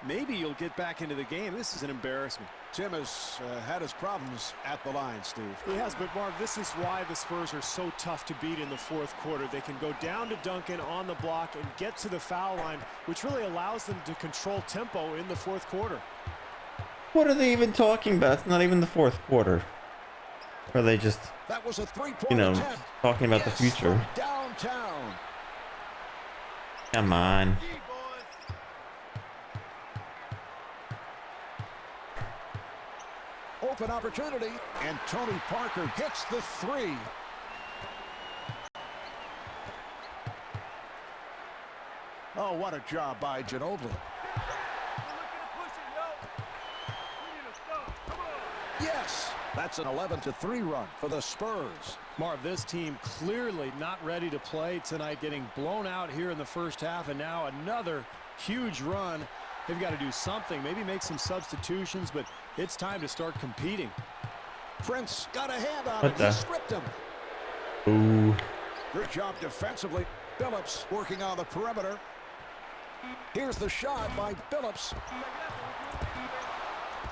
maybe you'll get back into the game. This is an embarrassment. Tim has had his problems at the line, Steve. He has, but Marv, this is why the Spurs are so tough to beat in the fourth quarter. They can go down to Duncan on the block and get to the foul line, which really allows them to control tempo in the fourth quarter. What are they even talking about? It's not even the fourth quarter. Or are they just, That was a three-point you know, attempt. talking about the future? From downtown. Come on. D, boys. Open opportunity, and Tony Parker hits the three. Oh, what a job by Ginobili. We're looking to push it, yo. We need to stop. Come on. Yes, that's an 11-3 run for the Spurs. Marv, this team clearly not ready to play tonight, getting blown out here in the first half, and now another huge run. They've got to do something, maybe make some substitutions, but it's time to start competing. Prince got a hand on What it. the? He stripped him. Ooh. Good job defensively. Billups working on the perimeter. Here's the shot by Billups.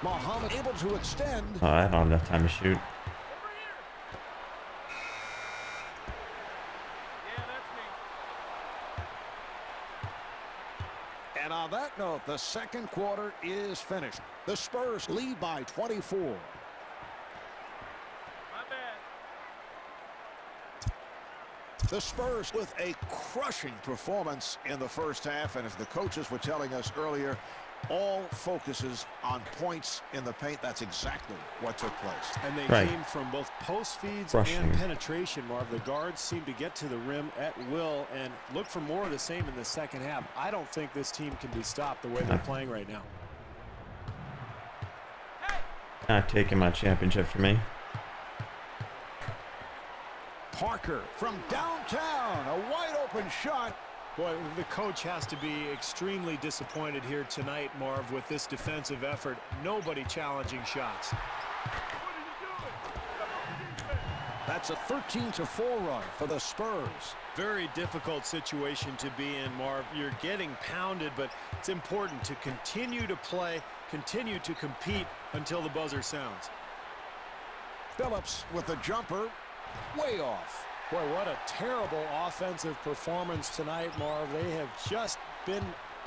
Muhammad able to extend. Oh, I don't have enough time to shoot. Over here. Yeah, that's me. And on that note, the second quarter is finished. The Spurs lead by 24. My bad. The Spurs with a crushing performance in the first half, and as the coaches were telling us earlier, all focuses on points in the paint. That's exactly what took place. And they Right. came from both post feeds Rushing. and penetration, Marv. The guards seem to get to the rim at will and look for more of the same in the second half. I don't think this team can be stopped the way they're playing right now. Not taking my championship for me. Parker from downtown, a wide open shot. Boy, the coach has to be extremely disappointed here tonight, Marv, with this defensive effort. Nobody challenging shots. That's a 13-4 run for the Spurs. Very difficult situation to be in, Marv. You're getting pounded, but it's important to continue to play, continue to compete until the buzzer sounds. Billups with the jumper, way off. Boy, what a terrible offensive performance tonight, Marv. They have just been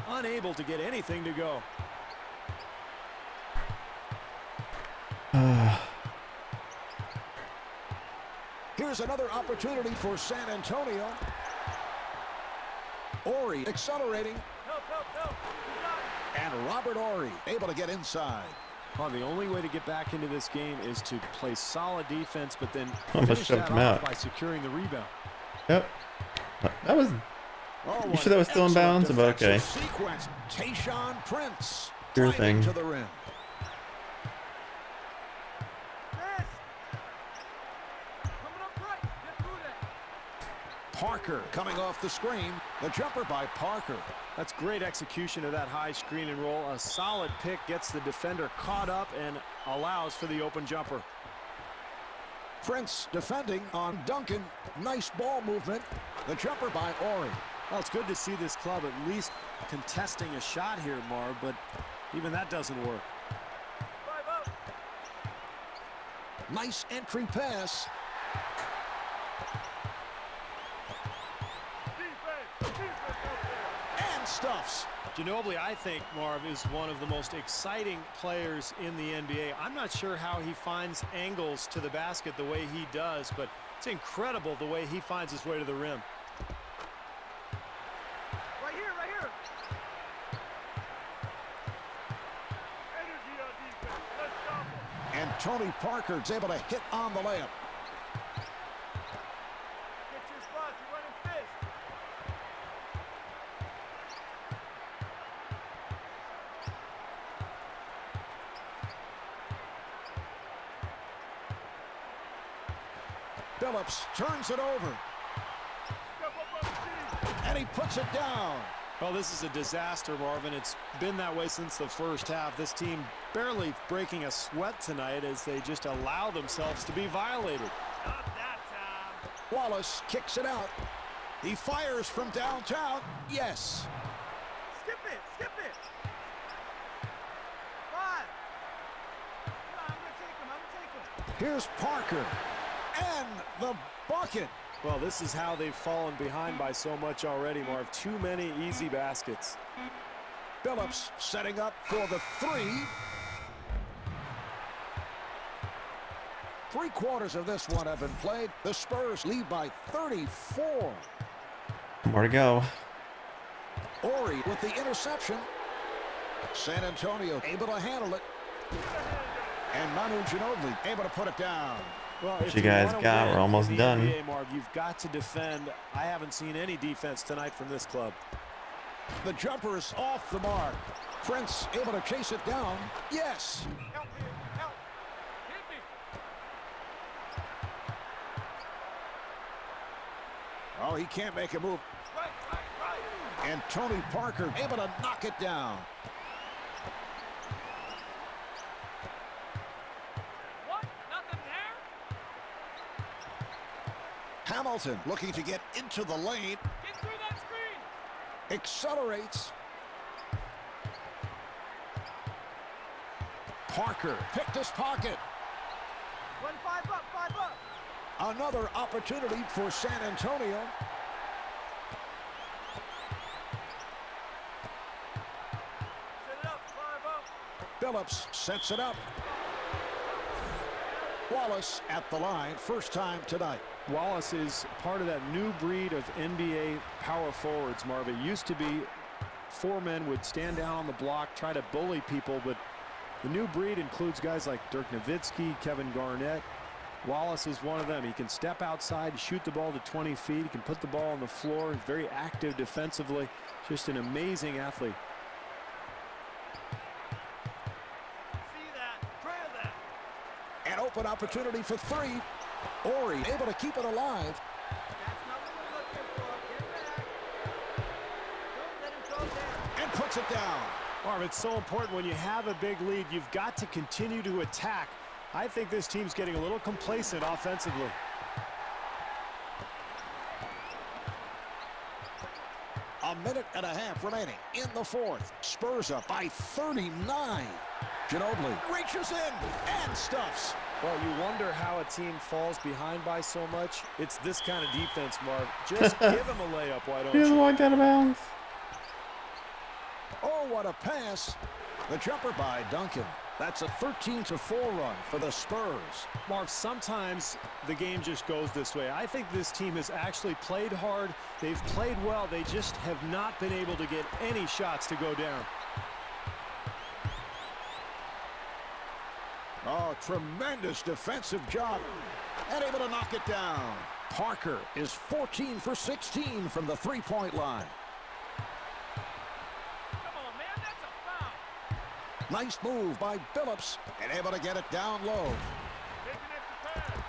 unable to get anything to go. Here's another opportunity for San Antonio. Ori accelerating, Help, help, help. We got it. and Robert Ori able to get inside. Well, the only way to get back into this game is to play solid defense, but then Almost finish shoved that him off out. by securing the rebound. Yep. That was. Oh, You sure that was still in excellent bounds? But okay. defensive Sequence. Tayshaun Prince Sure driving thing. to the rim. Chris. Coming up right. Get through that. Parker coming off the screen. The jumper by Parker. That's great execution of that high screen and roll. A solid pick gets the defender caught up and allows for the open jumper. Prince defending on Duncan. Nice ball movement. The jumper by Ori. Well, it's good to see this club at least contesting a shot here, Marv, but even that doesn't work. Nice entry pass. And stuffs. Ginobili, I think, Marv, is one of the most exciting players in the NBA. I'm not sure how he finds angles to the basket the way he does, but it's incredible the way he finds his way to the rim. Right here, right here. Energy on defense. Let's stop him. And Tony Parker's able to hit on the layup. Get your spots. You're running fist. Phillips turns it over. Step up on the team. And he puts it down. Well, this is a disaster, Marvin. It's been that way since the first half. This team barely breaking a sweat tonight as they just allow themselves to be violated. Not that time. Wallace kicks it out. He fires from downtown. Yes. Skip it. Skip it. 5. No, I'm going to take him. I'm going to take him. Here's Parker. And the bucket. Well, this is how they've fallen behind by so much already, Marv. Too many easy baskets. Phillips setting up for the three. 3/4 of this one have been played. The Spurs lead by 34. More to go. Ori with the interception. San Antonio able to handle it. And Manu Ginobili able to put it down. Well, What if you guys wanna got? win We're almost in the done. NBA, Marv, you've got to defend. I haven't seen any defense tonight from this club. The jumper is off the mark. Prince able to chase it down. Yes. Help me. Help. Hit me. Oh, he can't make a move. Right, right, right. And Tony Parker able to knock it down. What? Nothing there? Hamilton looking to get into the lane. Get through that screen. Accelerates. Parker picked his pocket. Run 5 up, 5 up. Another opportunity for San Antonio. Set it up, 5 up. Phillips sets it up. Wallace at the line, first time tonight. Wallace is part of that new breed of NBA power forwards, Marv. It used to be 4 men would stand down on the block, try to bully people, but the new breed includes guys like Dirk Nowitzki, Kevin Garnett. Wallace is one of them. He can step outside, shoot the ball to 20 feet. He can put the ball on the floor. He's very active defensively. Just an amazing athlete. See that. Trail that. An open opportunity for three. Ori able to keep it alive. That's not what we're looking for. Get back. Don't let him go there. And puts it down. Marv, it's so important when you have a big lead, you've got to continue to attack. I think this team's getting a little complacent offensively. A minute and a half remaining in the fourth. Spurs up by 39. Ginobili reaches in and stuffs. Well, you wonder how a team falls behind by so much. It's this kind of defense, Marv. Just give him a layup, why don't He just you? walked out of bounds. Oh, what a pass. The jumper by Duncan. That's a 13-4 run for the Spurs. Marv, sometimes the game just goes this way. I think this team has actually played hard. They've played well. They just have not been able to get any shots to go down. Oh, tremendous defensive job. And able to knock it down. Parker is 14 for 16 from the three-point line. Come on, man. That's a foul. Nice move by Phillips and able to get it down low. Take an extra pass.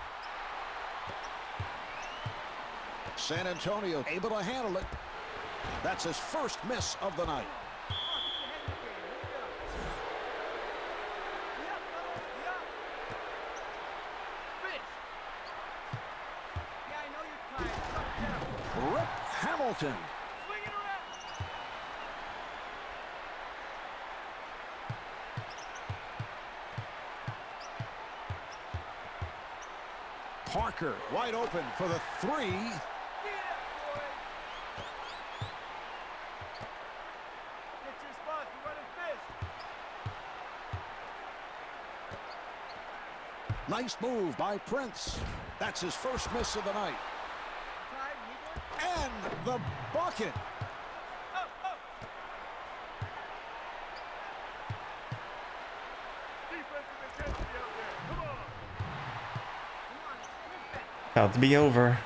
San Antonio able to handle it. That's his first miss of the night. Rip Hamilton. Parker wide open for the three. Nice move by Prince. That's his first miss of the night. And the bucket. About to be over.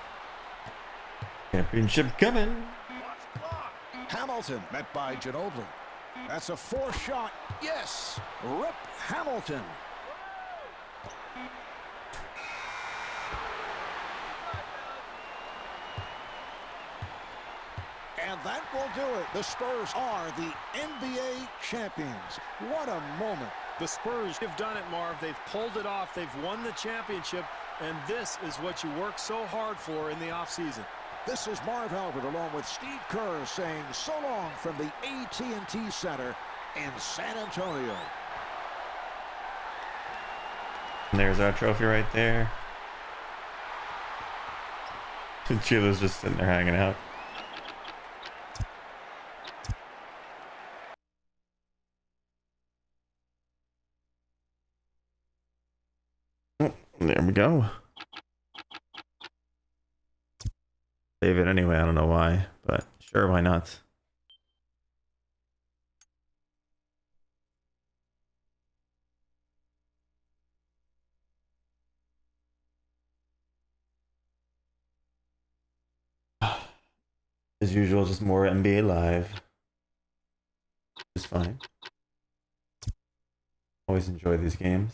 Championship coming. Hamilton met by Ginobili. That's a fourth shot. Yes. Rip Hamilton. And that will do it. The Spurs are the NBA champions. What a moment. The Spurs have done it, Marv. They've pulled it off. They've won the championship. And this is what you work so hard for in the offseason. This is Marv Albert along with Steve Kerr saying so long from the AT&T Center in San Antonio. And there's our trophy right there. And Chila's just sitting there hanging out. There we go. Save it anyway, I don't know why, but sure, why not? As usual, just more NBA Live. It's fine. Always enjoy these games.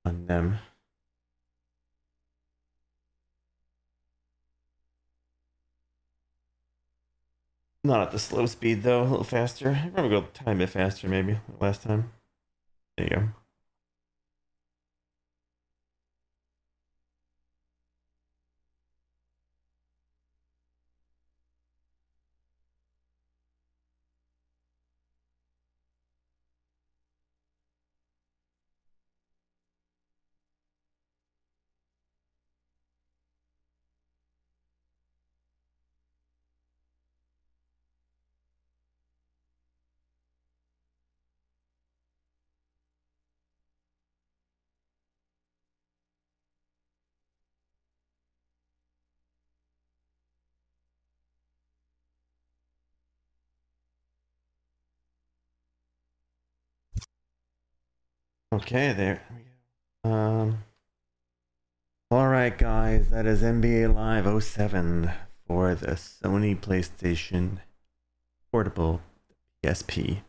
On them. Not at the slow speed though, a little faster. I'd probably go a tiny bit faster maybe last time. There you go. Okay, there we go. All right, guys, that is NBA Live 07 for the Sony PlayStation Portable PSP.